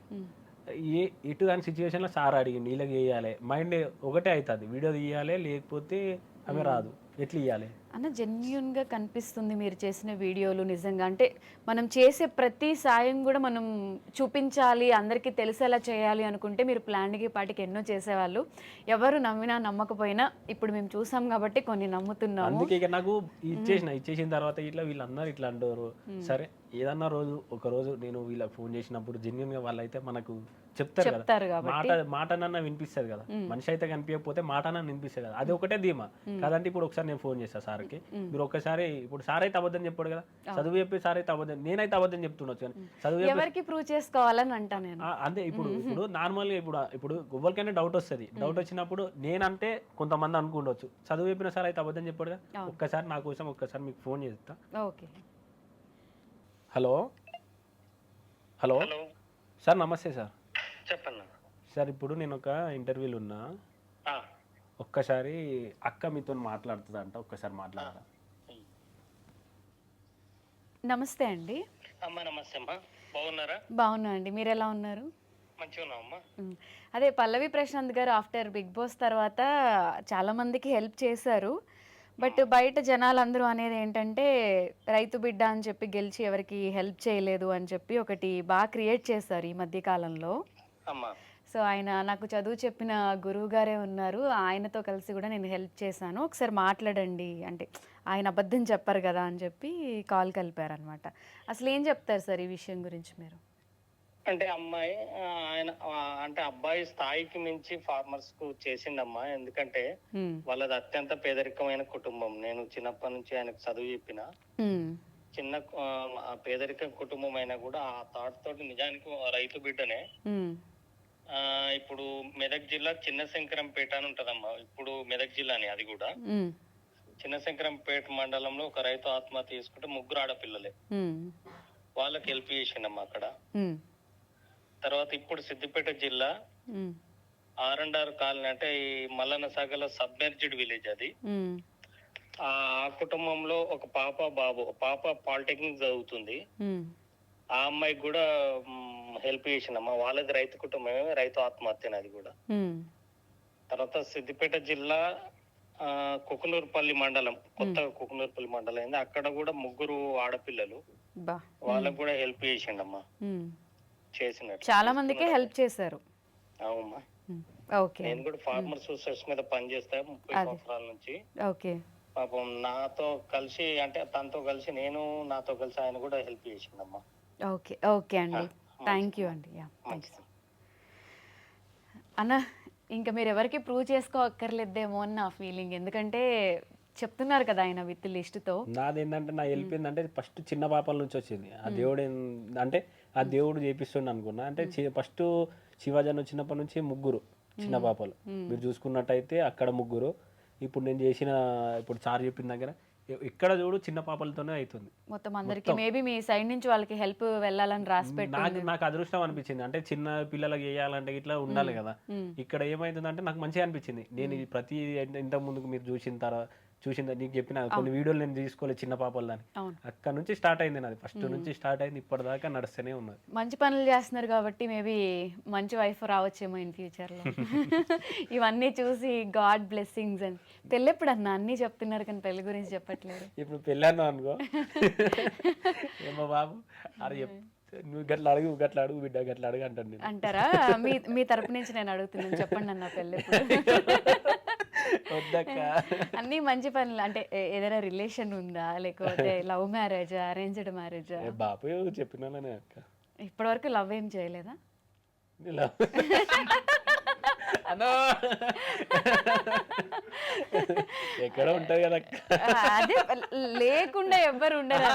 ఎటు దాని సిచ్యువేషన్లో సార్ అడిగి నీళ్ళకి వేయాలి, మైండ్ ఒకటే అవుతుంది, వీడియో తీయాలి లేకపోతే ఆమె రాదు, ఎట్లా ఇవ్వాలి అన్న? జెన్యున్గా కనిపిస్తుంది మీరు చేసిన వీడియోలు. నిజంగా అంటే మనం చేసే ప్రతి సాయం కూడా మనం చూపించాలి, అందరికీ తెలిసేలా చేయాలి అనుకుంటే మీరు ప్లాన్కి పాటికి ఎన్నో చేసేవాళ్ళు. ఎవరు నమ్మినా నమ్మకపోయినా ఇప్పుడు మేము చూసాం కాబట్టి కొన్ని నమ్ముతున్నాము. అందుకే ఇక నాకు ఇచ్చేసిన తర్వాత ఇట్లా వీళ్ళందరూ ఇట్లా అంటారు. సరే ఏదన్నా ఒక రోజు నేను వీళ్ళకి ఫోన్ చేసినప్పుడు జెన్యున్గా వాళ్ళైతే మనకు చెప్తారు కదా, మాటనన్నా వినిపిస్తుంది కదా, మనిషి అయితే కనిపించకపోతే మాటనన్నా వినిపిస్తుంది కదా, అది ఒకటే ధీమా కదంటే. ఇప్పుడు ఒకసారి నేను ఫోన్ చేస్తాను సార్కి, మీరు ఒక్కసారి ఇప్పుడు సార్ అయితే అబద్ధం చెప్పాడు కదా, చదువు చెప్పి సార్ అయితే అబద్ధం, నేనైతే అబద్ధం చెప్తుండొచ్చు కానీ చదువు ఎవరికి ప్రూవ్ చేసుకోవాలని అంటా నేను. అంతే ఇప్పుడు నార్మల్గా ఇప్పుడు ఎవరికైనా డౌట్ వస్తుంది, డౌట్ వచ్చినప్పుడు నేనంటే కొంతమంది అనుకుండొచ్చు, చదువు చెప్పిన సార్ అయితే అబద్ధం చెప్పాడు కదా, ఒక్కసారి నా కోసం ఒక్కసారి మీకు ఫోన్ చేస్తా. ఓకే. హలో సార్, నమస్తే సార్. చెప్పండి సార్, ఇప్పుడు నేను ఒక ఇంటర్వ్యూలో ఉన్నా, ఒక్కసారి అక్క మీతో మాట్లాడుతుందంట, ఒక్కసారి మాట్లాడరా? నమస్తే అండి. అమ్మా నమస్తే అమ్మా, బాగున్నారా? బాగున్నా అండి, మీరు ఎలా ఉన్నారు? మంచిగా ఉన్నావమ్మా. అదే పల్లవి ప్రశాంత్ గారు ఆఫ్టర్ బిగ్ బాస్ తర్వాత చాలా మందికి హెల్ప్ చేశారు. బట్ బయట జనాలందరూ అనేది ఏంటంటే రైతు బిడ్డ అని చెప్పి గెలిచి ఎవరికి హెల్ప్ చేయలేదు అని చెప్పి ఒకటి బాగా క్రియేట్ చేస్తారు ఈ మధ్య కాలంలో. అమ్మా సో ఆయన నాకు చదువు చెప్పిన గురువు గారే ఉన్నారు, ఆయనతో కలిసి కూడా నేను హెల్ప్ చేశాను, ఒకసారి మాట్లాడండి అంటే ఆయన అబద్ధం చెప్పరు కదా అని చెప్పి కాల్ కలిపారనమాట. అసలు ఏం చెప్తారు సార్ ఈ విషయం గురించి మీరు? అంటే అమ్మాయి ఆయన అంటే అబ్బాయి స్థాయికి మించి ఫార్మర్స్ కు చేసిండమ్మా. ఎందుకంటే మ్మ్. వాళ్ళది అత్యంత పేదరికమైన కుటుంబం. నేను చిన్నప్పటి నుంచి ఆయనకు చదువు చెప్పిన మ్మ్. చిన్న పేదరిక కుటుంబం అయినా కూడా ఆ థాట్ తోటి నిజానికి రైతు బిడ్డనే. మ్మ్. ఇప్పుడు మెదక్ జిల్లా చిన్న శంకరంపేట అని ఉంటదమ్మా. ఇప్పుడు మెదక్ జిల్లాని అది కూడా మ్మ్. చిన్న శంకరంపేట మండలంలో ఒక రైతు ఆత్మహత్య చేసుకుంటే 3 ఆడపిల్లలే. మ్మ్. వాళ్ళకి హెల్ప్ చేసిండమ్మా అక్కడ. మ్మ్. తర్వాత ఇప్పుడు సిద్దిపేట జిల్లా మ్మ్. R&R కాలనీ అంటే ఈ మల్లన్న సాగర్లో సబ్మెర్జ్డ్ విలేజ్ అది. మ్మ్. ఆ కుటుంబంలో ఒక పాప బాబు. పాప పాలిటెక్నిక్ చదువుతుంది. మ్మ్. ఆ అమ్మాయికి కూడా హెల్ప్ చేసిందమ్మా. వాళ్ళది రైతు కుటుంబమే, రైతు ఆత్మహత్యని అది కూడా. మ్మ్. తర్వాత సిద్దిపేట జిల్లా కుకునూరుపల్లి మండలం, కొత్తగా కుకునూరుపల్లి మండలం అయింది. అక్కడ కూడా 3 ఆడపిల్లలు. బా. వాళ్ళకు కూడా హెల్ప్ చేసిండమ్మా. మ్మ్. చేసినట్టు చాలా మందికే హెల్ప్ చేశారు. అవుమ్మా. మ్మ్. ఓకే. నేను కూడా ఫార్మర్ సూసైడ్స్ మీద పనిచేస్తా 30 సంవత్సరాల నుంచి. ఓకే. పాపం నాతో కలిసి అంటే తనతో కలిసి నేను, నాతో కలిసి ఆయన కూడా హెల్ప్ చేసిందమ్మా. ఓకే. ఓకే అండి, థ్యాంక్ యూ అండి. యా, థ్యాంక్స్ మంచిది. అన్న. ఇంకా మీరు ఎవరికి ప్రూవ్ చేసుకోక్కర్లేదేమో అని నా ఫీలింగ్, ఎందుకంటే చెప్తున్నారు కదా ఆయన విత్ లిస్ట్తో. నాది ఏంటంటే నా హెల్ప్ ఏంటంటే ఫస్ట్ చిన్న పాపల నుంచి వచ్చింది. ఆ దేవుడు అంటే ఆ దేవుడు చేపిస్తుండ అనుకున్నా. అంటే ఫస్ట్ శివాజీ వచ్చినప్పటి నుంచి 3 చిన్న పాపలు. మీరు చూసుకున్నట్టయితే అక్కడ 3. ఇప్పుడు నేను చేసిన ఇప్పుడు సార్ చెప్పిన దగ్గర ఇక్కడ చూడు చిన్న పాపలతోనే అవుతుంది మొత్తం అందరికి. మేబీ మీ సైడ్ నుంచి వాళ్ళకి హెల్ప్ వెళ్ళాలని రాసి పెట్టి నాకు అదృష్టం అనిపించింది. అంటే చిన్న పిల్లలకి వేయాలంటే ఇట్లా ఉండాలి కదా. ఇక్కడ ఏమైతుందంటే నాకు మంచిగా అనిపించింది. నేను ఇది ప్రతి ఇంతకు ముందుకు మీరు చూసిన నీకు చెప్పిన కొన్ని వీడియోలు నేను తీసుకోలేదు చిన్న పాపలని. అక్కడ నుంచి స్టార్ట్ అయింది నాది. ఫస్ట్ నుంచి స్టార్ట్ అయింది, ఇప్పటిదాకా నడుస్తూనే ఉన్నది. మంచి పనులు చేస్తున్నారు కాబట్టి మేబీ మంచి వైఫ్ రావచ్చేమో ఇన్ ఫ్యూచర్లో. ఇవన్నీ చూసి గాడ్ బ్లెస్సింగ్స్ అని. పెళ్ళి ఎప్పుడు అన్న అన్నీ చెప్తున్నారు కానీ పెళ్లి గురించి చెప్పట్లేదు. ఇప్పుడు పెళ్ళాను అనుకో ఏమో బాబు అరే నువ్వు గట్లా అడుగు బిడ్డ గట్లా అడుగు అంటాను నేను. అంటారా? మీ తరపు నుంచి నేను అడుగుతున్నాను, చెప్పండి అన్న పెళ్ళి వద్దక్క. అన్ని మంచి పనులు అంటే ఏదైనా రిలేషన్ ఉందా, లేకపోతే లవ్ మ్యారేజా, అరేంజ్డ్ మ్యారేజా? బాబు చెప్పినానే అక్క. ఇప్పటివరకు లవ్ ఏం చేయలేదా? అన్నో ఎక్కడో ఉంటది కదా అదే లేకుండా ఎవ్వరు ఉండరు.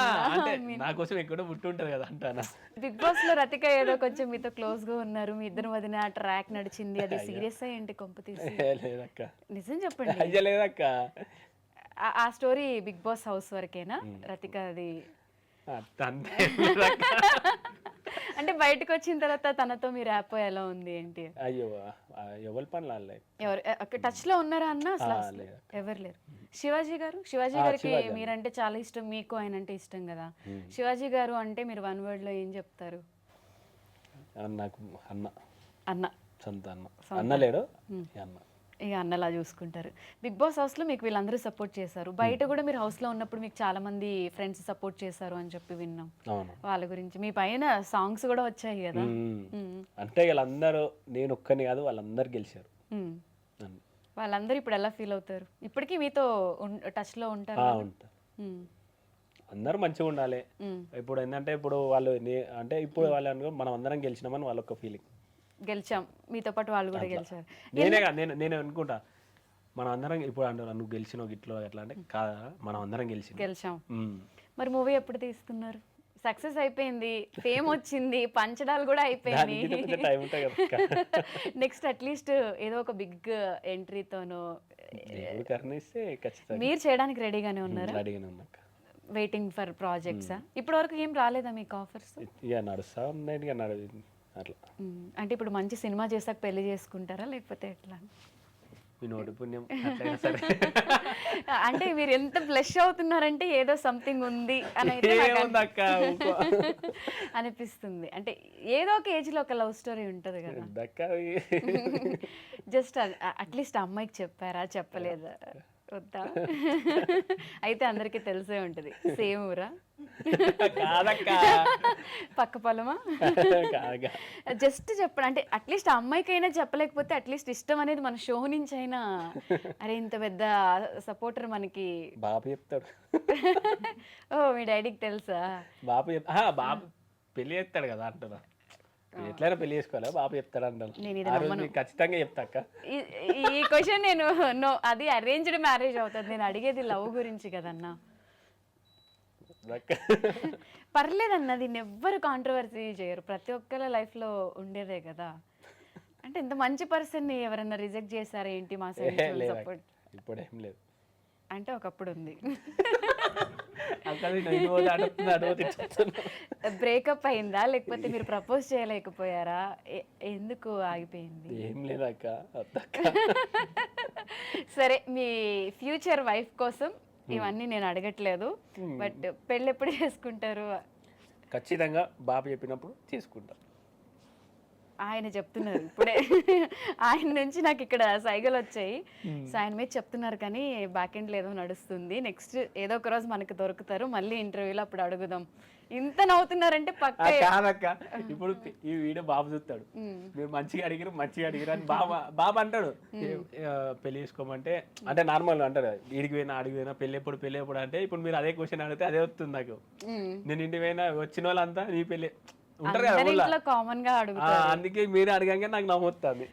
నా కోసం ఎక్కడో పుట్టి ఉంటది కదా అంటానా. బిగ్ బాస్ లో రతిక ఏదో కొంచెం మీతో క్లోజ్ గా ఉన్నారు, మీ ఇద్దరు మధ్యన ట్రాక్ నడిచింది, అది సీరియస్ ఏంటి కొంప తీసి? లేదక్క, నిజం చెప్పండి. అయ్యా లేదక్క. ఆ స్టోరీ బిగ్ బాస్ హౌస్ వరకేనా రతిక? అది అంటే బయటకు వచ్చిన తర్వాత తనతో మీరు యాప్ ఎలా ఉంది ఏంటి? అయ్యో ఎవరి పనులు ఎవరు టచ్ లో ఉన్నారా అన్న? అసలు ఎవరు లేరు. శివాజీ గారికి మీరంటే చాలా ఇష్టం, మీకు ఆయన అంటే ఇష్టం కదా. శివాజీ గారు అంటే మీరు 1 word లో ఏం చెప్తారు? నాకు అన్న. అన్న, సొంత అన్న. అన్న లేడు, అన్న. ఇక అన్నలా చూసుకుంటారు. బిగ్ బాస్ హౌస్ లో మీకు వీళ్ళందరూ సపోర్ట్ చేశారు, బయట కూడా మీరు హౌస్ లో ఉన్నప్పుడు మీకు చాలా మంది ఫ్రెండ్స్ సపోర్ట్ చేశారు అని చెప్పి విన్నాం. వాళ్ళ గురించి మీ పైన సాంగ్స్ కూడా వచ్చాయి కదా. అంటే వీళ్ళందరూ నేను ఒక్కని కాదు, వాళ్ళందరూ గెలిచారు. వాళ్ళందరూ ఇప్పుడు ఎలా ఫీల్ అవుతారు? ఇప్పటికీ మీతో టచ్ లో ఉంటారు? అందరూ మంచిగా ఉండాలి. ఇప్పుడు ఏంటంటే ఇప్పుడు వాళ్ళు అంటే ఇప్పుడు వాళ్ళు మనం అందరం గెలిచినామని వాళ్ళొక్క ఫీలింగ్. గెలిచాం, మీతో పాటు వాళ్ళు కూడా గెలిచారు. నేను అనుకుంటా మనం అందరం ఇప్పుడు అంటారు నువ్వు గెలిచినావు గిట్లో ఎట్లా అంటే కాదా, మనం అందరం గెలిచాం. మరి మూవీ ఎప్పుడు తీస్తున్నారు? సక్సెస్ అయిపోయింది, ఫేమ్ వచ్చింది, పంచడాలు కూడా అయిపోయింది. నెక్స్ట్ అట్లీస్ట్ ఏదో ఒక బిగ్ ఎంట్రీతోనో మీరు చేయడానికి రెడీగానే ఉన్నారా? వెయిటింగ్ ఫర్ ప్రాజెక్ట్సా? ఇప్పటి వరకు ఏం రాలేదా మీకు ఆఫర్స్? నడుస్తా ఉన్నాయి అట్లా. అంటే ఇప్పుడు మంచి సినిమా చేసాక పెళ్లి చేసుకుంటారా లేకపోతే ఎట్లా? అంటే మీరు ఎంత బ్లష్ అవుతున్నారంటే ఏదో సంథింగ్ ఉంది అని అయితే అనిపిస్తుంది. అంటే ఏదో ఒక ఏజ్ లో ఒక లవ్ స్టోరీ ఉంటది కదా. జస్ట్ అట్లీస్ట్ అమ్మాయికి చెప్పారా, చెప్పలేదా? వద్దా? అయితే అందరికీ తెలిసే ఉంటుంది. సేమ్ ఊరా? కాదక్క. పక్క పొలమా? కాగా జస్ట్ చెప్పండి, అంటే అట్లీస్ట్ అమ్మాయికైనా చెప్పలేకపోతే అట్లీస్ట్ ఇష్టం అనేది మన షో నుంచి అయినా, అరే ఇంత పెద్ద సపోర్టర్ మనకి. బాబు చెప్తాడు. ఓ మీ డాడీకి తెలుసా? బాబు పెళ్లి చేస్తాడు కదా అంటున్నా. ఎట్లయినా పెళ్లి చేసుకోవాలి, బాబు చెప్తాడు అంటాను. నేను ఇది ఆ రోజు నీకు ఖచ్చితంగా చెప్తాక్క. ఈ క్వశ్చన్ నేను నో, అది అరేంజ్డ్ మ్యారేజ్ అవుతుంది. నేను అడిగేది లవ్ గురించి కదన్నా. పర్లేదన్న, దీన్ని ఎవ్వరు కాంట్రవర్సీ చేయరు, ప్రతి ఒక్కరి లైఫ్లో ఉండేదే కదా. అంటే ఇంత మంచి పర్సన్ని ఎవరైనా రిజెక్ట్ చేశారా ఏంటి మా సైడ్ సపోర్ట్? ఇప్పుడు ఏం లేదు. అంటే ఒకప్పుడు ఉంది. బ్రేకప్ అయిందా, లేకపోతే మీరు ప్రపోజ్ చేయలేకపోయారా, ఎందుకు ఆగిపోయింది? ఏం లేదక్క. సరే, మీ ఫ్యూచర్ వైఫ్ కోసం ఇవన్నీ నేను అడగట్లేదు, బట్ పెళ్ళి ఎప్పుడు చేసుకుంటారు? ఖచ్చితంగా బాబు చెప్పినప్పుడు తీసుకుంటా. ఆయన చెప్తున్నారు ఇప్పుడే. ఆయన నుంచి నాకు ఇక్కడ సైగలు వచ్చాయి. సో ఆయన మీద చెప్తున్నారు, కానీ బ్యాక్ ఎండ్ ఏదో నడుస్తుంది. నెక్స్ట్ ఏదో ఒక రోజు మనకు దొరుకుతారు, మళ్ళీ ఇంటర్వ్యూలో అప్పుడు అడుగుదాం. ఇంత నవ్వుతున్నారంటే పక్క. కాదక్క, ఇప్పుడు ఈ వీడియో బాబు చూస్తాడు, మీరు మంచిగా అడిగిరు అని బాబు అంటాడు. పెళ్లి చేసుకోమంటే అంటే నార్మల్ అంటారు, ఈడికి పోయినా అడిగి పోయినా పెళ్ళి ఎప్పుడు అంటే, ఇప్పుడు మీరు అదే క్వశ్చన్ అడిగితే అదే వస్తుంది నాకు. నేను ఇంటికి పోయినా వచ్చిన వాళ్ళంతా నీ పెళ్ళి ఉంటారు కదా, కామన్ గా అడుగుతారు. అందుకే మీరు అడగంగా నాకు నవ్వుతుంది.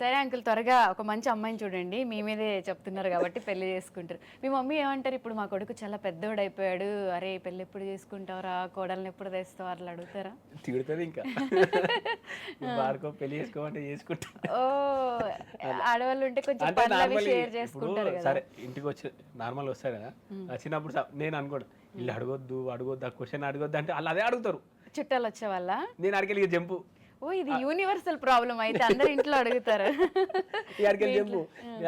సరే అంకుల్, త్వరగా ఒక మంచి అమ్మాయిని చూడండి, మీ మీదే చెప్తున్నారు కాబట్టి పెళ్లి చేసుకుంటారు. మీ మమ్మీ ఏమంటారు, ఇప్పుడు మా కొడుకు చాలా పెద్దోడు అయిపోయాడు, అరే పెళ్లి ఎప్పుడు చేసుకుంటావరా, కోడల్ని ఎప్పుడు తెస్తావు, అట్లా అడుగుతారా? తిడుతుంది ఇంకా. పెళ్లి చేసుకోమంటే చేసుకుంటా. ఓ, ఆడవాళ్ళు ఉంటే కొంచెం పనులు షేర్ చేసుకుంటారు కదా. సరే, ఇంటికి వచ్చి నార్మల్ వస్తారు కదా, వచ్చినప్పుడు నేను అనుకోడు వీళ్ళు అడగొద్దు ఆ క్వశ్చన్ అడగొద్దు అంటే వాళ్ళు అదే అడుగుతారు. చుట్టాలు వచ్చే వాళ్ళ నేను అడిగెళ్ళి జంపు. ఓ, ఇది యూనివర్సల్ ప్రాబ్లం అయితే అందరు ఇంట్లో అడుగుతారు. అడిగెళ్ళి జంపు.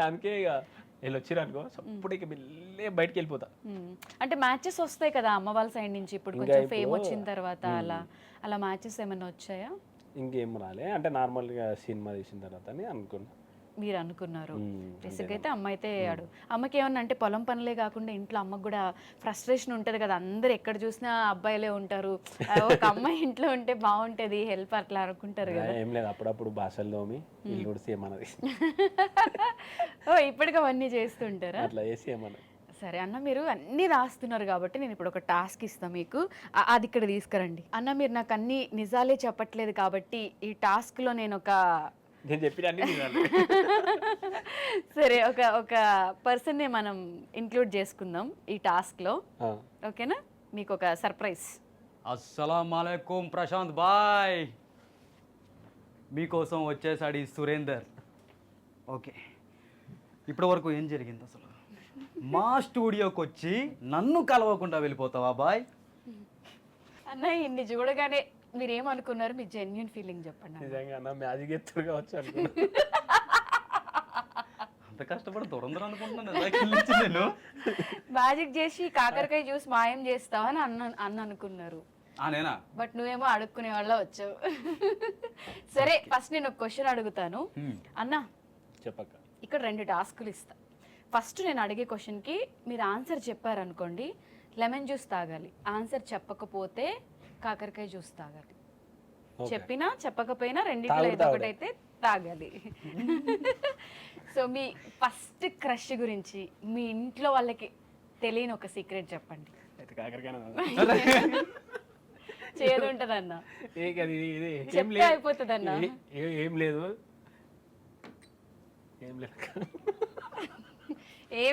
అందుకే ఇక వీళ్ళు వచ్చారు అనుకో, ఇప్పుడు ఇక మెల్లే బయటకు వెళ్ళిపోతా. అంటే మ్యాచెస్ వస్తాయి కదా అమ్మ వాళ్ళ సైడ్ నుంచి, ఇప్పుడు కొంచెం ఫేమ్ వచ్చిన తర్వాత అలా మ్యాచెస్ ఏమైనా వచ్చాయా? ఇంకేం రాలే, అంటే నార్మల్గా సినిమా తీసిన తర్వాత అని అనుకున్నా. మీరు అనుకున్నారు. బేసిక్గా అయితే అమ్మ అయితే అమ్మకి ఏమన్నా అంటే పొలం పనులే కాకుండా ఇంట్లో అమ్మకు కూడా ఫ్రస్ట్రేషన్ ఉంటుంది కదా, అందరు ఎక్కడ చూసినా అబ్బాయిలే ఉంటారు, ఒక అమ్మాయి ఇంట్లో ఉంటే బాగుంటది హెల్ప్ అట్లా అనుకుంటారు కదా. ఏం లేదు, అప్పుడప్పుడు భాషలు తోమి ఇల్లు కూడా ఏమన్నది. ఓ, ఇప్పటికి అవన్నీ చేస్తుంటారా? అట్లా చేసి ఏమన్నది. సరే అన్న, మీరు అన్నీ రాస్తున్నారు కాబట్టి నేను ఇప్పుడు ఒక టాస్క్ ఇస్తాను మీకు, అది ఇక్కడ తీసుకురండి. అన్న, మీరు నాకు అన్ని నిజాలే చెప్పట్లేదు కాబట్టి ఈ టాస్క్లో నేను చెప్పిన సరే ఒక పర్సన్ని మనం ఇంక్లూడ్ చేసుకుందాం ఈ టాస్క్లో, ఓకేనా? మీకు ఒక సర్ప్రైజ్. అస్సలం అలైకుం ప్రశాంత్ బాయ్, మీకోసం వచ్చేసాడు ఈ సురేందర్. ఓకే, ఇప్పటి వరకు ఏం జరిగింది అసలు? మా స్టూడియోకి వచ్చి నన్ను కలవకుండా వెళ్ళిపోతావా బాయ్? అన్న, ఇన్ని చూడగానే మీరు ఏమనుకున్నారు, మీ జెన్యూన్ ఫీలింగ్ చెప్పండి. నిజంగా మ్యాజిక్ ఎత్తుడు కావచ్చు అనుకున్నా. అంత కష్టపడి దొరందరూ అనుకుంటున్నాను నేను. మ్యాజిక్ చేసి కాకరకాయ జ్యూస్ మాయం చేస్తావా అని అన్న అనుకున్నారు. నేనా? బట్ నువ్వేమో అడుక్కునే వాళ్ళ వచ్చావు. సరే, ఫస్ట్ నేను ఒక క్వశ్చన్ అడుగుతాను. అన్న చెప్పక్క, ఇక్కడ 2 టాస్కులు ఇస్తా. ఫస్ట్ నేను అడిగే క్వశ్చన్కి మీరు ఆన్సర్ చెప్పారనుకోండి, లెమన్ జ్యూస్ తాగాలి. ఆన్సర్ చెప్పకపోతే కాకరకాయ జ్యూస్ తాగాలి. చెప్పినా చెప్పకపోయినా రెండిట్లో ఏదో ఒకటి అయితే తాగాలి. సో మీ ఫస్ట్ క్రష్ గురించి మీ ఇంట్లో వాళ్ళకి తెలియని ఒక సీక్రెట్ చెప్పండి. చేదు ఉంటదన్న, చెప్తే అయిపోతుందన్న. ఏం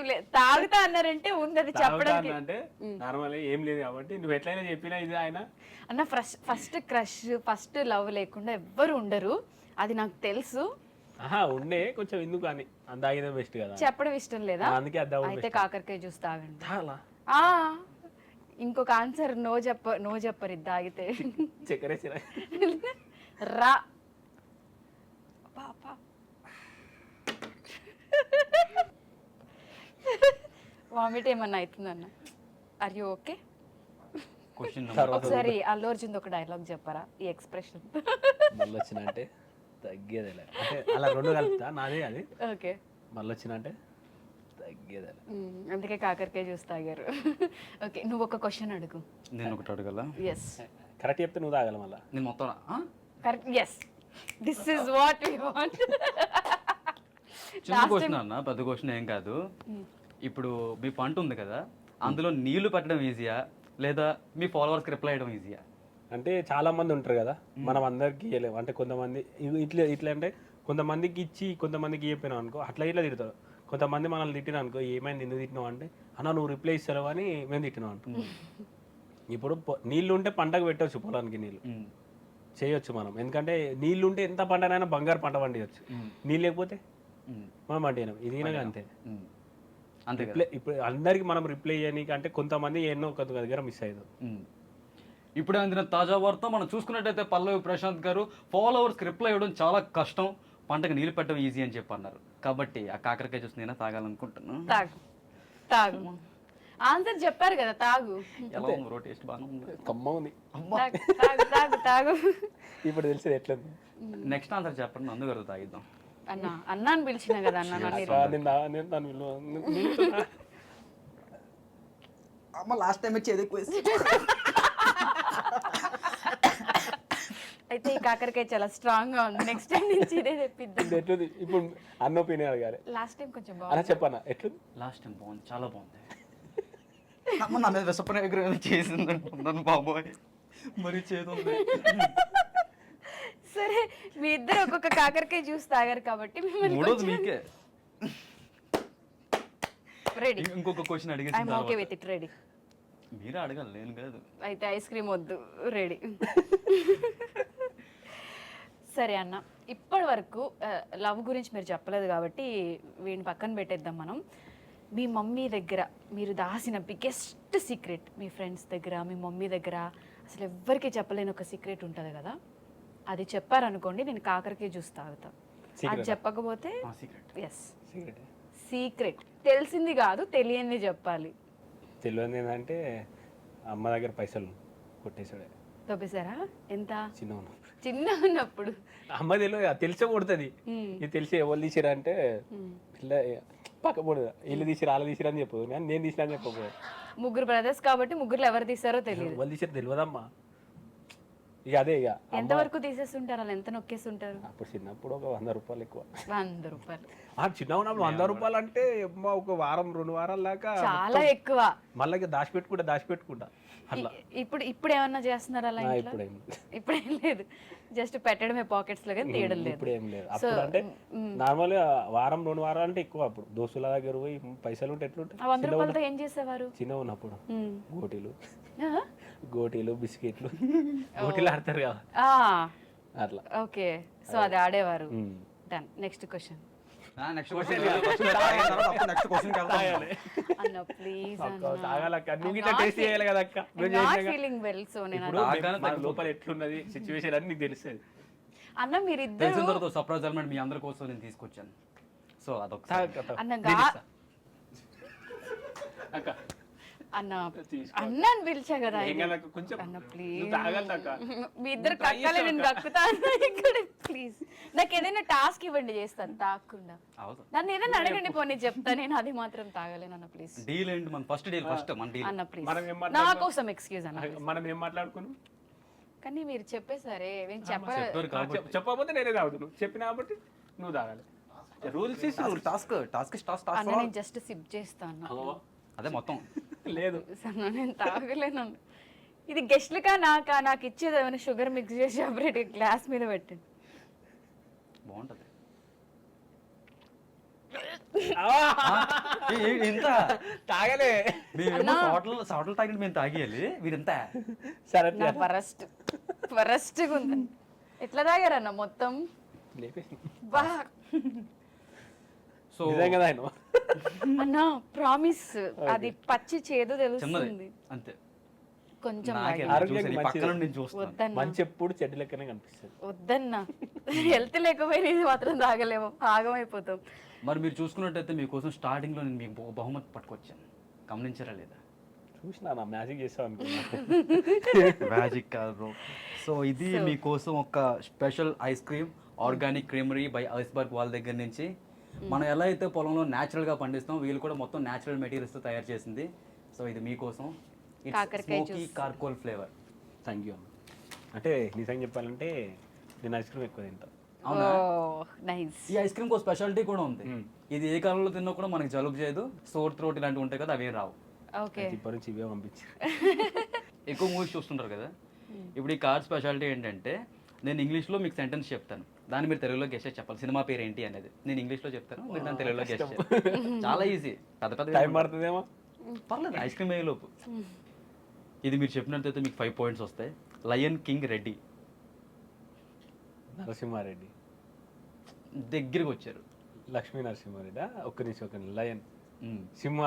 లేదు తాగుతా అన్నారంటే ఉంది, అది చెప్పడానికి అంటే నార్మల్ ఏం లేదు కాబట్టి నువ్వు ఎట్లయినా చెప్పినా ఇది ఆయన అన్న. ఫస్ట్ క్రష్, ఫస్ట్ లవ్ లేకుండా ఎవ్వరు ఉండరు, అది నాకు తెలుసు. ఉండే కొంచెం ఎందుకు అని అందాగితే బెస్ట్ కదా. చెప్పడం ఇష్టం లేదా? అందుకే అయితే కాకరకాయ జ్యూస్ తాగండి. ఇంకొక ఆన్సర్ నో చెప్పరు ఇది తాగితే. చక్కెర రా వామిట్ ఏమన్నా అవుతుందన్న? Are you okay? ఒకసారి అల్లు అర్జున్ ఒక డైలాగ్ చెప్పరా, ఈ ఎక్స్ప్రెషన్. మళ్ళీ వచ్చినంటే తగ్గేది అంటే అలా 2 కలుపుతా, నాదే అది. ఓకే, మళ్ళీ వచ్చినంటే తగ్గేదాన్ని. అందుకే కాకరకాయ జ్యూస్ తాగారు. ఓకే, నువ్వు ఒక క్వశ్చన్ అడుగు. నేను ఒకటి అడగల. ఎస్, కరెక్ట్ చెప్తే నువ్వు తాగాలి మళ్ళీ. నేను మొత్తం correct. Yes, this is what we want. చిన్న క్వశ్చన్ అన్న, పెద్ద క్వశ్చన్ ఏం కాదు. ఇప్పుడు మీ పంట ఉంది కదా, అందులో నీళ్లు పెట్టడం ఈజీయా లేదా మీ ఫాలోవర్స్కి రిప్లై చేయడం ఈజీయా? అంటే చాలా మంది ఉంటారు కదా, మనం అందరికి ఇవ్వలేము. అంటే కొంతమంది ఇట్లా ఇట్లా అంటే కొంతమందికి ఇచ్చి కొంతమందికి ఇవ్వపోయినాం అనుకో, అట్లా ఇట్లా తిడతారు. కొంతమంది మనల్ని తిట్టినా అనుకో, ఏమైంది ఎందుకు తిట్టినావు అంటే, అన్న నువ్వు రిప్లై ఇస్తావు అని మేము తిట్టినాం అనుకో. ఇప్పుడు నీళ్ళు ఉంటే పంటకు పెట్టవచ్చు, పొలానికి నీళ్ళు చేయొచ్చు మనం. ఎందుకంటే నీళ్ళు ఉంటే ఎంత పంటనైనా బంగారు పంట పండియచ్చు. నీళ్ళు లేకపోతే మనం పండినాం. ఇది అంతే. అంతే రిప్లై ఇప్పుడు అందరికి మనం రిప్లై చేయడానికి అంటే కొంతమంది ఎన్నో ఒక దగ్గర మిస్ అయ్యారు. ఇప్పుడే అందిన తాజా వార్త మనం చూసుకున్నట్టయితే పల్లవి ప్రశాంత్ గారు ఫాలోవర్స్కి రిప్లై ఇవ్వడం చాలా కష్టం, పంటకు నీళ్ళు పెట్టడం ఈజీ అని చెప్పి అన్నారు. కాబట్టి ఆ కాకరకాయ జ్యూస్ నేనే తాగాలనుకుంటున్నాను. తాగు తాగు. ఆన్సర్ చెప్పారు కదా, తాగు. ఎలా ఉంది బ్రో? టేస్ట్ బాగా ఉంది, కమ్మ ఉంది. తాగు తాగు తాగు. ఇప్పుడు తెలిసేది ఎట్లా ఉంది. నెక్స్ట్ ఆన్సర్ చెప్పండి, నందు గారు తాగిద్దాం. అన్న అన్నాను పిలిచిన కదా అన్న. అమ్మ లాస్ట్ టైం వచ్చి ఏదో అయితే ఈ కాకరకాయ చాలా స్ట్రాంగ్ గా ఉంది. నెక్స్ట్ టైం నుంచి ఇదే తెప్పిద్దాం. ఎట్లుంది ఇప్పుడు? అన్న ఒపీనియన్ అడగాలి. లాస్ట్ టైం కొంచెం అలా బాగుంది. చెప్పన్నా ఎట్లుంది? లాస్ట్ టైం బాగుంది, చాలా బాగుంది. అమ్మ నా మీద విషప్రయోగం చేసింది అనుకున్నాను బాబోయ్, మరి చేతుంది. సరే, మీ ఇద్దరు ఒక్కొక్క కాకరకాయ జ్యూస్ తాగారు కాబట్టి మూడోది మీకే. రెడీ. ఇంకొక క్వశ్చన్ అడిగేసి I'm okay with it. Ready. మీరే అడగాలి, నేను కాదు. అయితే ఐస్ క్రీమ్ వద్దు. రెడీ. సరే అన్న, ఇప్పటి వరకు లవ్ గురించి మీరు చెప్పలేదు కాబట్టి వీడిని పక్కన పెట్టేద్దాం మనం. మీ మమ్మీ దగ్గర మీరు దాచిన బిగ్గెస్ట్ సీక్రెట్, మీ ఫ్రెండ్స్ దగ్గర, మీ మమ్మీ దగ్గర అసలు ఎవ్వరికీ చెప్పలేని ఒక సీక్రెట్ ఉంటుంది కదా, అది చెప్పారనుకోండి నేను కాకరకాయ జ్యూస్ తాగుతా. అది చెప్పకపోతే ఎస్ సీక్రెట్, తెలిసింది కాదు తెలియంది చెప్పాలి. తెలియదు ఏంటంటే అమ్మ దగ్గర పైసలు కొట్టేసాడే. తొప్పేశారా? ఎంత? చిన్న ఉన్నప్పుడు. అమ్మ తెలిసే కొడుతుంది. ఇది తెలిసి ఎవరు తీసిరా అంటే పిల్ల పక్క పడదు, ఇల్లు తీసిరా వాళ్ళ తీసిరా అని చెప్పదు, నేను తీసినా అని చెప్పకపోదు. ముగ్గురు బ్రదర్స్ కాబట్టి ముగ్గురులో ఎవరు తీసారో తెలియదు. వాళ్ళు తీసారు తెలియదమ్మా. ఇక అదే ఇక ఎంతవరకు తీసేస్తుంటారు, అలా ఎంత నొక్కేస్తుంటారు? అప్పుడు చిన్నప్పుడు ఒక 100 రూపాయలు ఎక్కువ. 100 రూపాయలు చిన్న ఉన్నప్పుడు 100 రూపాయలు అంటే ఒక వారం 2 వారాల దాకా చాలా ఎక్కువ. మళ్ళీ దాచిపెట్టుకుంటా అట్లా. ఇప్పుడు ఏమన్నా చేస్తున్నారు అలా? ఇప్పుడేం లేదు, జస్ట్ పెట్టడమే పాకెట్స్ లో, కానీ తీయడం లేదు. ఇప్పుడు ఏం లేదు. అప్పుడు అంటే నార్మల్ గా వారం 2 వారాలు అంటే ఎక్కువ. అప్పుడు దోస్తుల దగ్గర పోయి పైసలు ఉంటే ఎట్లుంటాయి. 100 రూపాయలతో ఏం చేసేవారు? చిన్న ఉన్నప్పుడు గోటీలు బిస్కెట్లు గోటీలు ఆడతారు కదా అట్లా. ఓకే, సో అది ఆడేవారు. డన్. నెక్స్ట్ క్వశ్చన్ అన్న ప్లీజ్. Feeling well. సో నేను లోపల ఎట్లున్నది సిచ్యువేషన్ అని నీకు తెలుస్తుంది అన్న. మీరు తెలిసిన తర్వాత సర్ప్రైజ్ ఎలిమెంట్ మీ అందరి కోసం నేను తీసుకొచ్చాను. సో అదొకసారి అన్న అన్నాను పిలిచా కదా అన్న, ప్లీజ్ మీ ఇద్దరు కక్కాలి, నేను కక్కుతాను ఇక్కడ. ప్లీజ్ నాకు ఏదైనా టాస్క్ ఇవ్వండి, చేస్తాను తాగకుండా. నన్ను ఏదైనా అడగండి, పోనీ చెప్తా. నేను అది మాత్రం తాగలేను అన్న. ప్లీజ్ డీల్ ఏంటి? మన ఫస్ట్ డీల్ ఫస్ట్ మన డీల్ అన్న. ప్లీజ్ నా కోసం ఎక్స్క్యూజ్ అన్న. మనం ఏం మాట్లాడుకున్నాం? కానీ మీరు చెప్పేసరే, నేను చెప్పకపోతే నేనే తాగుతాను. చెప్పిన కాబట్టి నువ్వు తాగాలి. రూల్స్ టాస్క్ అన్న. నేను జస్ట్ సిప్ చేస్తాను. అదే మొత్తం లేదు, నేను తాగలేను. ఇది గెస్ట్లుగా నాకా? నాకు ఇచ్చేది ఏమైనా షుగర్ మిక్స్ చేసి సపరేట్ గ్లాస్ మీద పెట్టండి, బాగుంటది. ఎంత తాగలే సోటలు తాగి మేము తాగేయాలి. వీరంత సరే ఫరస్ట్ ఉంది. ఎట్లా తాగారన్న మొత్తం? బా సో అన్న ప్రామిస్, అది పచ్చి చేదు తెలుస్తుంది అంతే. కొంచెం మంచి ఎప్పుడు చెడ్డ లెక్కనే కనిపిస్తుంది. వద్దన్నా, హెల్త్ లేకపోయినా ఇది మాత్రం తాగలేము, ఆగమైపోతాం. మరి మీరు చూసుకున్నట్టయితే మీకోసం స్టార్టింగ్ లో నేను మీకు బహుమతి పట్టుకొచ్చాను, గమనించారా లేదా? చూసినా మ్యాజిక్ చేస్తావు అనుకున్నా. మ్యాజిక్ కాదు బ్రో. సో ఇది మీకోసం ఒక special ice cream, organic creamery by iceberg వాళ్ళ దగ్గర నుంచి. మనం ఎలా అయితే పొలంలో న్యాచురల్గా పండిస్తాం వీళ్ళు కూడా మొత్తం న్యాచురల్ మెటీరియల్స్తో తయారు చేసింది. సో ఇది మీకోసం కాకరకాయ స్మోకీ కార్కోల్ ఫ్లేవర్. థ్యాంక్ యూ అన్న. అంటే నిజంగా చెప్పాలంటే నేను ఐస్ క్రీమ్ ఎక్కువ తింటా. అవునా? నైస్. ఈ ఐస్ క్రీమ్కి ఒక స్పెషాలిటీ కూడా ఉంది. ఇది ఏ కాలంలో తిన్నా కూడా మనకి జలుబు చేయదు, సోర్ థ్రోట్ ఇలాంటివి ఉంటాయి కదా, అవే రావు. ఓకే. ఇప్పటి నుంచి ఇవే పంపించారు. ఎక్కువ మూవీస్ చూస్తుంటారు కదా, ఇప్పుడు ఈ కార్డ్ స్పెషాలిటీ ఏంటంటే నేను ఇంగ్లీష్లో మీకు సెంటెన్స్ చెప్తాను, దాన్ని మీరు తెలుగులో గెస్ట్ చేసి చెప్పాలి. సినిమా పేరు ఏంటి అనేది నేను ఇంగ్లీష్లో చెప్తాను, మీరు దాన్ని తెలుగులో గెస్ట్ చేయాలి. చాలా ఈజీ. పెద్ద పెద్ద టైం పడుతుందేమో. పర్లేదు, ఐస్ క్రీమ్ అయ్యేలోపు. ఇది మీరు చెప్పినట్టయితే మీకు 5 పాయింట్స్ వస్తాయి. Lion king Reddy. నరసింహారెడ్డి. దగ్గరికి వచ్చారు. లక్ష్మీ నరసింహారెడ్డి. ఒక్క నిమిషం. Lion Simha.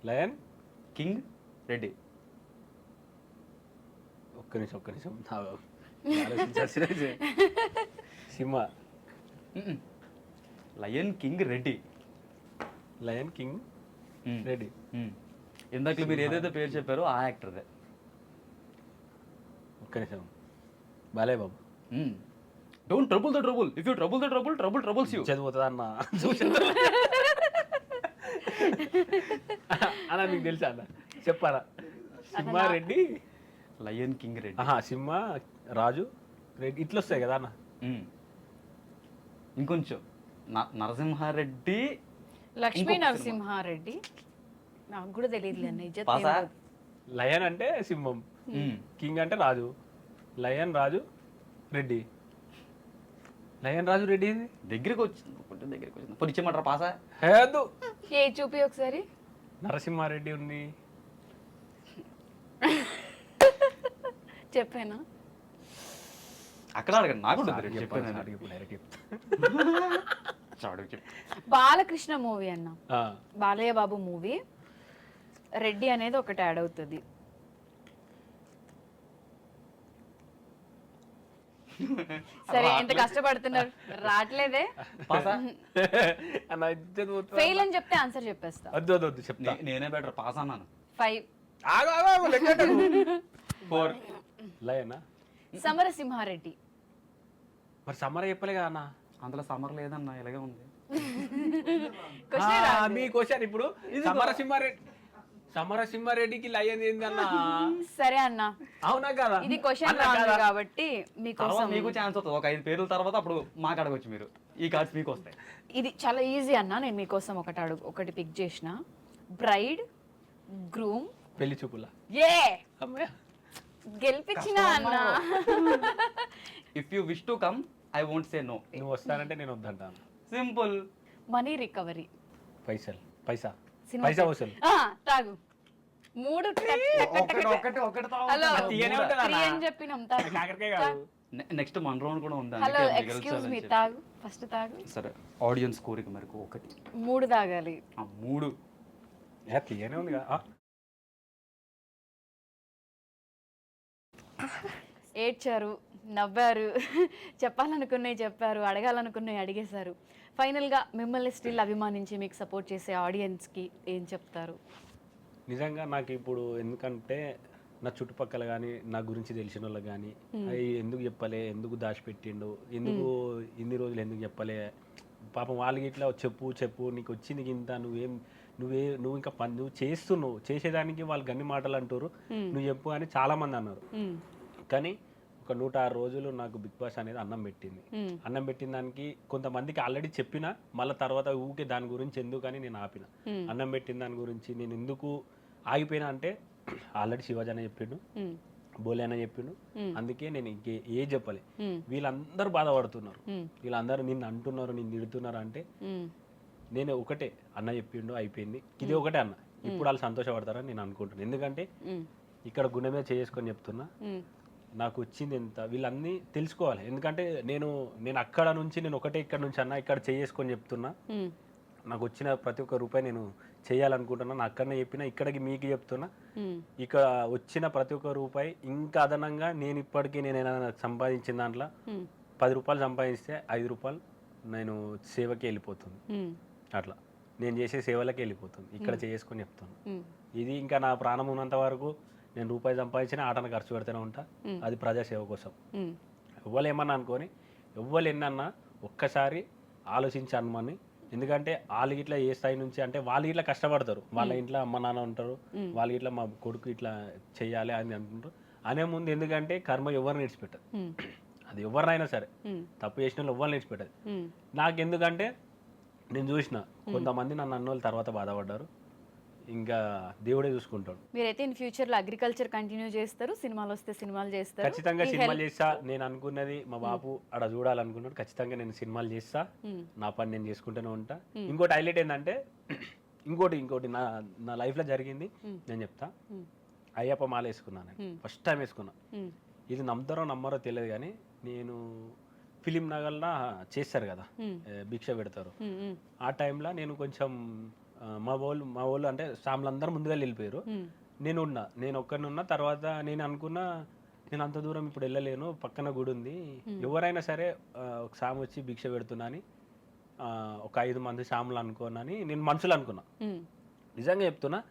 Lion king Reddy. ఒక్క నిమిషం Simha. Lion king Reddy. Lion king Reddy. ఇందాక మీరు ఏదైతే పేరు చెప్పారో ఆ యాక్టర్దే. ఒక్క నిమిషం. Balayya Babu. Don't trouble the trouble, if you trouble the trouble, trouble troubles you. చదువుతుందా అన్న? అన్న మీకు తెలుసా అన్న? చెప్పారా? సింహారెడ్డి. Lion king Reddy. సింహ రాజు రెడ్డి ఇట్లా వస్తాయి కదా అన్న. ఇంకొంచెం నరసింహారెడ్డి. లక్ష్మీ నరసింహారెడ్డి. నాకు కూడా తెలియదు అన్న. పాసా? లయన్ అంటే సింహం, కింగ్ అంటే రాజు. లయన్ రాజు రెడ్డి. లయన్ రాజు రెడ్డి ఏంది? దగ్గరికి వచ్చింది పొడిచేమంటారా? పాసా? హేదు. ఏ చూపి ఒకసారి. నరసింహారెడ్డి ఉంది. చెప్పానా? అక్కడ అడగండి, నాకు బాలకృష్ణ మూవీ అన్న, బాలయ్య బాబు మూవీ. రెడ్డి అనేది ఒకటి యాడ్ అవుతుంది. సరే, ఎంత కష్టపడుతున్నారు, రావట్లేదే. ఫెయిల్ అని చెప్తే ఆన్సర్ చెప్పేస్తా. వద్దు చెప్తా. నేనే బెటర్. పాస్ అన్నాను. 5. 4. లయనా? సమరసింహారెడ్డి. మరి సమ్మర్ చెప్పలేగా అన్న? అందులో సమ్మర్ లేదన్నా, ఇలాగే ఉంది. మీ క్వశ్చన్ ఇప్పుడు సమరసింహారెడ్డికి లయన్ ఏంది అన్న? సరే అన్న, అవునా కదా? ఇది క్వశ్చన్ కాబట్టి మీకోసం మీకు ఛాన్స్ వస్తుంది. ఒక 5 పేర్ల తర్వాత అప్పుడు మాకు అడగొచ్చు మీరు. ఈ కార్డ్స్ మీకు వస్తాయి. ఇది చాలా ఈజీ అన్న. నేను మీకోసం ఒకటి పిక్ చేసిన. బ్రైడ్, గ్రూమ్, పెళ్లి చూపుల. ఏ గెలిపించిన అన్న. If you wish to come I won't say no. నువ్వు వస్తానంటే నేను వద్దంటాను. Simple. Money recovery. Paisa Vasool. తాగు. 3 చెప్పినాం. నెక్స్ట్ మన రౌండ్ కూడా ఉంది. హలో, ఎక్స్క్యూజ్ మీ, తాగు ఫస్ట్ తాగు. సరే, ఆడియన్స్ కోరిక మేరకు 1. 3 తాగాలి. 3. తీయనే ఉంది కదా. ఏడ్చారు, నవ్వారు, చెప్పాలనుకున్నవి చెప్పారు, అడగాలనుకున్నవి అడిగేశారు. ఫైనల్గా మిమ్మల్ని స్టిల్ అభిమానించి మీకు సపోర్ట్ చేసే ఆడియన్స్కి ఏం చెప్తారు? నిజంగా నాకు ఇప్పుడు ఎందుకంటే నా చుట్టుపక్కల కానీ నా గురించి తెలిసిన వాళ్ళకి కానీ అవి ఎందుకు చెప్పలే, ఎందుకు దాచిపెట్టిండు, ఎందుకు ఇన్ని రోజులు ఎందుకు చెప్పలే, పాపం వాళ్ళకి ఇట్లా చెప్పు నీకు వచ్చింది ఇంత, నువ్వు ఇంకా నువ్వు చేసేదానికి వాళ్ళకి అన్ని మాటలు అంటారు, నువ్వు చెప్పు అని చాలా మంది అన్నారు. కానీ ఒక 106 రోజులు నాకు బిగ్ బాస్ అనేది అన్నం పెట్టింది. అన్నం పెట్టిన దానికి కొంతమందికి ఆల్రెడీ చెప్పిన, మళ్ళీ తర్వాత ఊకే దాని గురించి ఎందుకని నేను ఆపిన. అన్నం పెట్టిన దాని గురించి నేను ఎందుకు ఆగిపోయినా అంటే ఆల్రెడీ శివాజీ అన్న చెప్పిండు, బోలే అన్న చెప్పిండు, అందుకే నేను ఇంకే ఏ చెప్పలే. వీళ్ళందరూ బాధపడుతున్నారు, వీళ్ళందరూ నిన్ను అంటున్నారు, నిన్ను తిడుతున్నారు అంటే నేను ఒకటే, అన్న చెప్పిండు అయిపోయింది, ఇది ఒకటే అన్న. ఇప్పుడు వాళ్ళు సంతోషపడతారని నేను అనుకుంటున్నాను. ఎందుకంటే ఇక్కడ గుండె మీద చేసుకొని చెప్తున్నా, నాకు వచ్చింది ఎంత వీళ్ళన్నీ తెలుసుకోవాలి. ఎందుకంటే నేను అక్కడ నుంచి నేను ఒకటే ఇక్కడ నుంచి అన్న ఇక్కడ చేసుకొని చెప్తున్నా, నాకు వచ్చిన ప్రతి ఒక్క రూపాయి నేను చేయాలనుకుంటున్నాను. అక్కడనే చెప్పిన, ఇక్కడికి మీకు చెప్తున్నా, ఇక్కడ వచ్చిన ప్రతి ఒక్క రూపాయి ఇంకా అదనంగా నేను ఇప్పటికీ నేను సంపాదించిన దాంట్లో 10 రూపాయలు సంపాదిస్తే 5 రూపాయలు నేను సేవకి వెళ్ళిపోతుంది. అట్లా నేను చేసే సేవలకి వెళ్ళిపోతుంది. ఇక్కడ చేసుకొని చెప్తాను. ఇది ఇంకా నా ప్రాణం ఉన్నంత వరకు నేను రూపాయి సంపాదించిన ఆటను ఖర్చు పెడుతూనే ఉంటా. అది ప్రజాసేవ కోసం. ఎవ్వరు ఏమన్నా అనుకొని ఎవ్వరు ఎన్నన్నా ఒక్కసారి ఆలోచించి అనమని. ఎందుకంటే వాళ్ళు ఇట్లా ఏ స్థాయి నుంచి అంటే వాళ్ళు ఇట్లా కష్టపడతారు, వాళ్ళ ఇంట్లో అమ్మ నాన్న ఉంటారు, వాళ్ళు ఇట్లా మా కొడుకు ఇట్లా చెయ్యాలి అని అనుకుంటారు అనే ముందు. ఎందుకంటే కర్మ ఎవరిని విడిచిపెట్టదు, అది ఎవరినైనా సరే, తప్పు చేసిన వాళ్ళు ఎవరిని విడిచిపెట్టదు. నాకెందుకంటే నేను చూసిన కొంతమంది నన్ను అన్నోళ్ళు తర్వాత బాధపడ్డారు, ఇంకా దేవుడే చూసుకుంటాడు. మీరైతే ఇన్ ఫ్యూచర్లో అగ్రికల్చర్ కంటిన్యూ చేస్తారు, సినిమాలు వస్తే సినిమాలు చేస్తారు. ఖచ్చితంగా సినిమాలు చేస్తా. నేను అనుకున్నది మా బాబు అక్కడ చూడాలనుకున్నాడు, ఖచ్చితంగా నేను సినిమాలు చేస్తా, నా పని నేను చేసుకుంటూనే ఉంటా. ఇంకోటి హైలైట్ ఏంటంటే ఇంకోటి నా లైఫ్లో జరిగింది నేను చెప్తా. అయ్యప్ప మాల వేసుకున్నాను, ఫస్ట్ టైం వేసుకున్నా. ఇది నమ్ముతారో నమ్మరో తెలియదు కానీ నేను ఫిలిం నగర్లో చేస్తారు కదా, భిక్ష పెడతారు, ఆ టైంలో నేను కొంచెం మా వాళ్ళు అంటే సాములందరూ ముందుగా వెళ్ళిపోయారు, నేను ఒక్కరిని ఉన్నా. తర్వాత నేను అనుకున్నా నేను అంత దూరం ఇప్పుడు వెళ్ళలేను, పక్కన గుడి ఉంది, ఎవరైనా సరే ఒక సాము వచ్చి భిక్ష పెడుతున్నా అని ఒక 5 మంది సాములు అనుకోనని నేను మనసులో అనుకున్నా. నిజంగా చెప్తున్నా,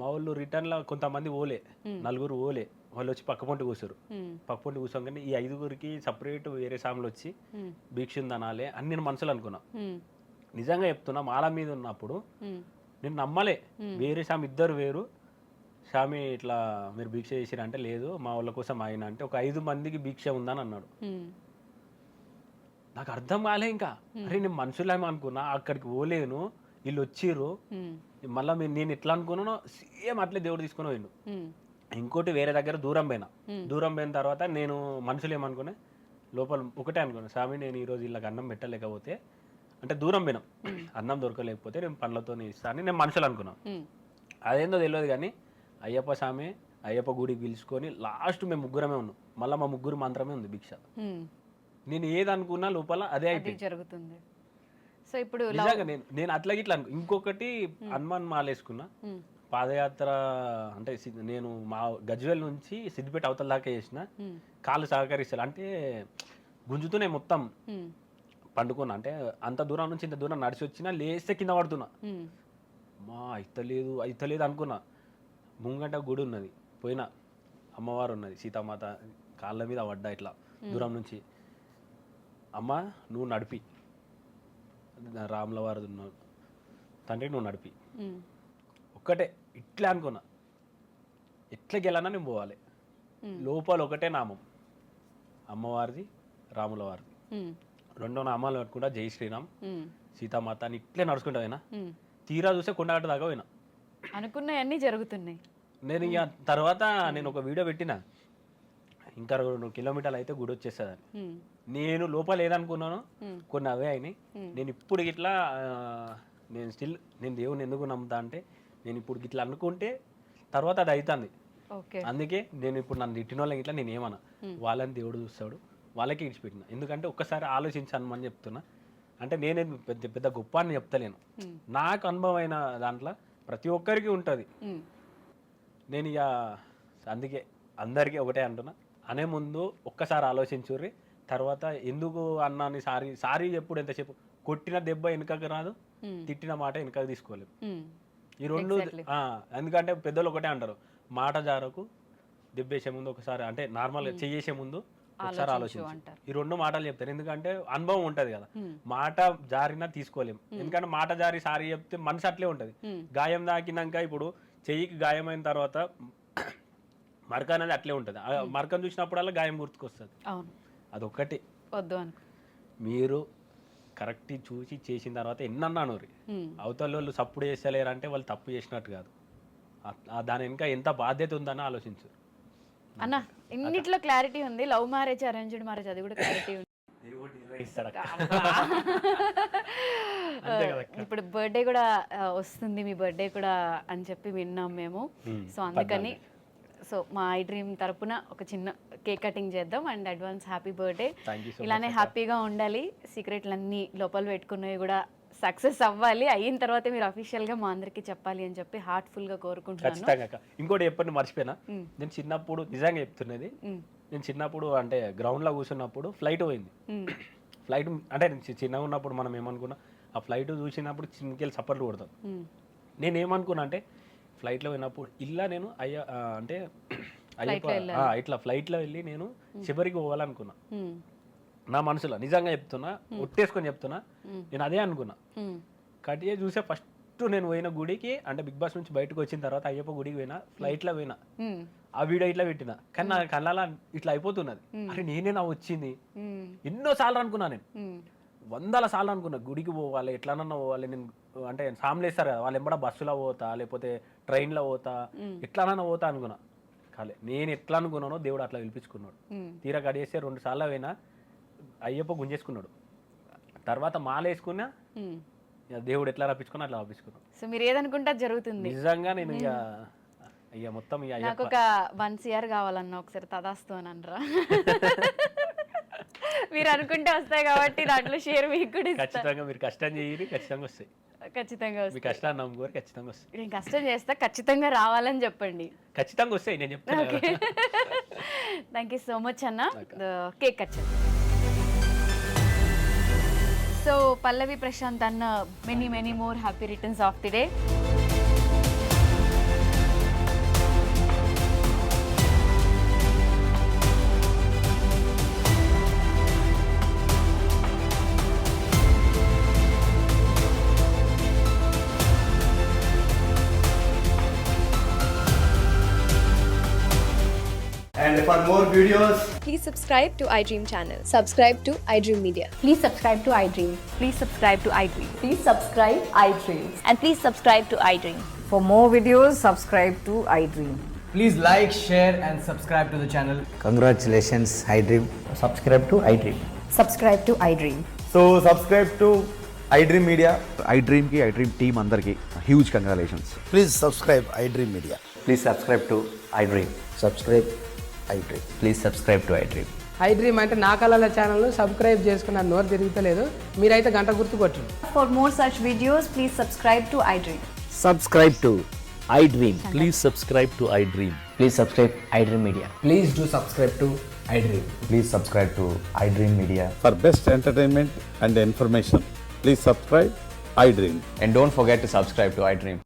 మా వాళ్ళు రిటర్న్లో కొంతమంది ఓలే, 4 ఓలే, వాళ్ళు వచ్చి పక్కపొంటి కూర్చోరు. పక్కపొంటి కూర్చోగానే ఈ 5గురికి సపరేట్ వేరే సాములు వచ్చి భిక్ష ఉందనాలే అని నేను మనసులో అనుకున్నా. నిజంగా చెప్తున్నా, మాల మీద ఉన్నప్పుడు నేను నమ్మలే. వేరే సామి 2 వేరు స్వామి ఇట్లా మీరు భిక్ష చేసిరంటే లేదు మా వాళ్ళ కోసం ఆయన అంటే ఒక 5 మందికి భిక్ష ఉందని అన్నాడు. నాకు అర్థం కాలే ఇంకా. అరే నేను మనుషులు ఏమనుకున్నా, అక్కడికి పోలేను, వీళ్ళు వచ్చిర్రు, మళ్ళీ నేను ఎట్లా అనుకున్నానో సేమ్ అట్లే దేవుడు తీసుకుని పోయిండు. ఇంకోటి వేరే దగ్గర దూరం పోయిన తర్వాత నేను మనుషులు ఏమనుకున్నా, లోపల ఒకటే అనుకున్నా, స్వామి నేను ఈరోజు వీళ్ళకి అన్నం పెట్టలేకపోతే అంటే దూరం పోయినాం, అన్నం దొరకలేకపోతే నేను పనులతో ఇస్తాను నేను మనుషులు అనుకున్నాను. అదేందో తెలియదు కానీ అయ్యప్ప స్వామి అయ్యప్ప గుడికి పిలుచుకొని లాస్ట్ మేము ముగ్గురమే ఉన్నాం, మళ్ళీ మా ముగ్గురు మాత్రమే ఉంది భిక్ష. నేను ఏది అనుకున్నా లోపల అదే అయిపోయింది జరుగుతుంది. సో ఇప్పుడు నిజంగా నేను అట్లా ఇట్లా ఇంకొకటి హనుమాన్ మాల వేసుకున్నా, పాదయాత్ర అంటే నేను మా గజ్వేల్ నుంచి సిద్దిపేట అవతల దాకా చేసిన, కాళ్ళు సహకరిస్తారు అంటే గుంజుతూనే మొత్తం పండుకున్నా. అంటే అంత దూరం నుంచి ఇంత దూరం నడిచి వచ్చినా లేస్తే కింద పడుతున్నా, మా అయితలేదు అనుకున్నా. ముంగంట గుడి ఉన్నది, పోయినా అమ్మవారు ఉన్నది సీతామాత, కాళ్ళ మీద పడ్డా ఇట్లా దూరం నుంచి, అమ్మ నువ్వు నడిపి, రాముల వారు ఉన్నాడు తండ్రి నువ్వు నడిపి, ఒక్కటే ఇట్లా అనుకున్నా. ఎట్లకి వెళ్ళానా నేను పోవాలి, లోపల ఒకటే నామం అమ్మవారిది రాముల వారిది, 2 నామాలు పెట్టుకుంటా జై శ్రీరామ్ సీతామాత అని ఇట్లే నడుచుకుంటా పోయినా. తీరా చూస్తే కొండగట్ట దాకా పోయినా, అనుకున్నవన్నీ జరుగుతున్నాయి. నేను ఇక తర్వాత నేను ఒక వీడియో పెట్టినా, ఇంకా 2 కిలోమీటర్లు అయితే గుడి వచ్చేస్తుందని. నేను లోపల ఏదనుకున్నాను కొన్ని అవే అయినాయి. నేను ఇప్పుడు ఇట్లా నేను దేవుని ఎందుకు నమ్ముతా అంటే నేను ఇప్పుడు ఇట్లా అనుకుంటే తర్వాత అది అవుతుంది. అందుకే నేను ఇప్పుడు నన్ను తిట్టిన వాళ్ళకి ఇట్లా నేను ఏమన్నా వాళ్ళని దేవుడు చూస్తాడు, వాళ్ళకి ఇడిచిపెట్టిన. ఎందుకంటే ఒక్కసారి ఆలోచించాను అని చెప్తున్నా. అంటే నేనే పెద్ద గొప్ప అని చెప్తలేను, నాకు అనుభవమైన దాంట్లో ప్రతి ఒక్కరికి ఉంటుంది. నేను ఇక అందుకే అందరికీ ఒకటే అంటున్నా, అనే ముందు ఒక్కసారి ఆలోచించుర్రి, తర్వాత ఎందుకు అన్నాని సారీ ఎప్పుడు ఎంతసేపు కొట్టిన దెబ్బ వెనుకకు రాదు, తిట్టిన మాట వెనుకకు తీసుకోలేము. ఈ 2 ఎందుకంటే పెద్దలు ఒకటే అంటారు, మాట జారకు దెబ్బేసే ముందు ఒకసారి అంటే నార్మల్ చేసే ముందు ఒకసారి ఆలోచించు. ఈ 2 మాటలు చెప్తారు, ఎందుకంటే అనుభవం ఉంటది కదా. మాట జారినా తీసుకోలేము, ఎందుకంటే మాట జారి సారీ చెప్తే మనసు అట్లే ఉంటది. గాయం తాకినాక ఇప్పుడు చెయ్యికి గాయమైన తర్వాత మరక అనేది అట్లే ఉంటుంది, మరకను చూసినప్పుడల్లా గాయం గుర్తుకొస్తుంది. అదొక్కటి వద్దు అనుకో. మీరు కరెక్ట్ చూసి చేసిన తర్వాత ఎన్నన్నాను రీ అవతల వాళ్ళు సప్పుడు చేస్తలేరంటే వాళ్ళు తప్పు చేసినట్టు కాదు, దాని ఇంకా ఎంత బాధ్యత ఉందని ఆలోచించు అన్న. ఇన్నిట్లో క్లారిటీ ఉంది, లవ్ మ్యారేజ్ అరేంజ్డ్ మ్యారేజ్ అది కూడా క్లారిటీ ఉంది. ఇప్పుడు బర్త్డే కూడా వస్తుంది, మీ బర్త్డే కూడా అని చెప్పి విన్నాం మేము. సో అందుకని మా ఐ డ్రీమ్ తరపున ఒక చిన్న కేక్ కటింగ్ చేద్దాం. And advance happy birthday. ఇలానే హ్యాపీగా ఉండాలి, సీక్రెట్లన్నీ లోపల పెట్టుకున్నవి కూడా సక్సెస్ అవ్వాలి, అయిన తర్వాత మీరు అఫీషియల్ గా మా అందరికి చెప్పాలి అని చెప్పి హార్ట్ఫుల్ గా కోరుకుంటున్నాను. ఇంకోటి ఎప్పటి మర్చిపోయినా, నేను చిన్నప్పుడు నిజంగా చెప్తున్నది, నేను చిన్నప్పుడు అంటే గ్రౌండ్ లో కూర్చున్నప్పుడు ఫ్లైట్ పోయింది. ఫ్లైట్ అంటే చిన్నగా ఉన్నప్పుడు మనం ఏమనుకున్నా, ఆ ఫ్లైట్ చూసినప్పుడు చిన్నకెళ్ళి సపర్లు కొడతాం. నేను ఏమనుకున్నా అంటే ఫ్లైట్లో పోయినప్పుడు ఇలా నేను అంటే ఇట్లా ఫ్లైట్లో వెళ్ళి నేను చివరికి పోవాలనుకున్నా. నా మనసులో నిజంగా చెప్తున్నా, ఒట్టేసుకొని చెప్తున్నా, నేను అదే అనుకున్నా. కట్ చేసి చూసే ఫస్ట్ నేను పోయిన గుడికి, అంటే బిగ్ బాస్ నుంచి బయటకు వచ్చిన తర్వాత అయ్యప్ప గుడికి పోయినా, ఫ్లైట్లో పోయినా, ఆ వీడియో ఇట్లా పెట్టినా, కానీ నా కళ్ళలా ఇట్లా అయిపోతున్నది. అరే నేనేనా వచ్చింది, ఎన్నో సార్లు అనుకున్నా, నేను 100 సార్లు అనుకున్నా గుడికి పోవాలి, ఎట్లానన్నా పోవాలి. నేను అంటే సామ్లేస్తారు కదా, వాళ్ళు ఎంబడ బస్సులో పోతా, లేకపోతే ట్రైన్లో పోతా, ఎట్లానన్నా పోతా అనుకున్నా. కాలే, నేను ఎట్లా అనుకున్నానో దేవుడు అట్లా పిలిపించుకున్నాడు. తీరా కడిగేస్తే 2 సార్లు పోయినా అయ్యప్ప గుంజేసుకున్నాడు. తర్వాత మాల వేసుకున్నా, దేవుడు ఎట్లా రప్పించుకున్నా అట్లా రప్పించుకున్నాడు. సో మీరు ఏదనుకుంటే జరుగుతుంది. నిజంగా నేను ఇక మొత్తం నాకు ఒక 1 CR కావాలన్నా ఒకసారి తదాస్తు అని అనరా? మీరు అనుకుంటే వస్తాయి కాబట్టి దాంట్లో షేర్ మీకు కూడా ఇస్తా. ఖచ్చితంగా మీరు కష్టం చేయండి, ఖచ్చితంగా వస్తాయి. ఖచ్చితంగా మీ వస్తాయి. కష్టాన్ని నమ్ముకోరు, ఖచ్చితంగా వస్తాయి. నేను కష్టం చేస్తా, ఖచ్చితంగా రావాలని చెప్పండి. ఖచ్చితంగా వస్తాయి, నేను చెప్తాను. థ్యాంక్ యూ సో మచ్ అన్న. కేక్ కట్ చేద్దాం. సో పల్లవి ప్రశాంత్ అన్న, many many more happy returns of the day. And for more videos, Please subscribe to iDream channel. Subscribe to iDream Media. Please subscribe to iDream. Please subscribe to iDream. Please subscribe iDream. And please subscribe to iDream. For more videos, subscribe to iDream. please like, share, and subscribe to the channel. Congratulations, iDream. Subscribe to iDream. Subscribe to iDream. So subscribe to iDream Media. iDream ki iDream team andarki huge congratulations. Please subscribe iDream Media. Please subscribe to iDream. Subscribe iDream. Please subscribe to iDream. iDream అంటే నా కళల ఛానల్ను subscribe చేసుకున్న నోరు తిరుగుతలేదు, మీరైతే గంట గుర్తు కొట్టండి. For more such videos, please subscribe to iDream. Subscribe to iDream. Please subscribe to iDream. Please subscribe iDream Media. Please do subscribe to iDream. Please subscribe to iDream Media. For best entertainment and information, please subscribe iDream. And don't forget to subscribe to iDream.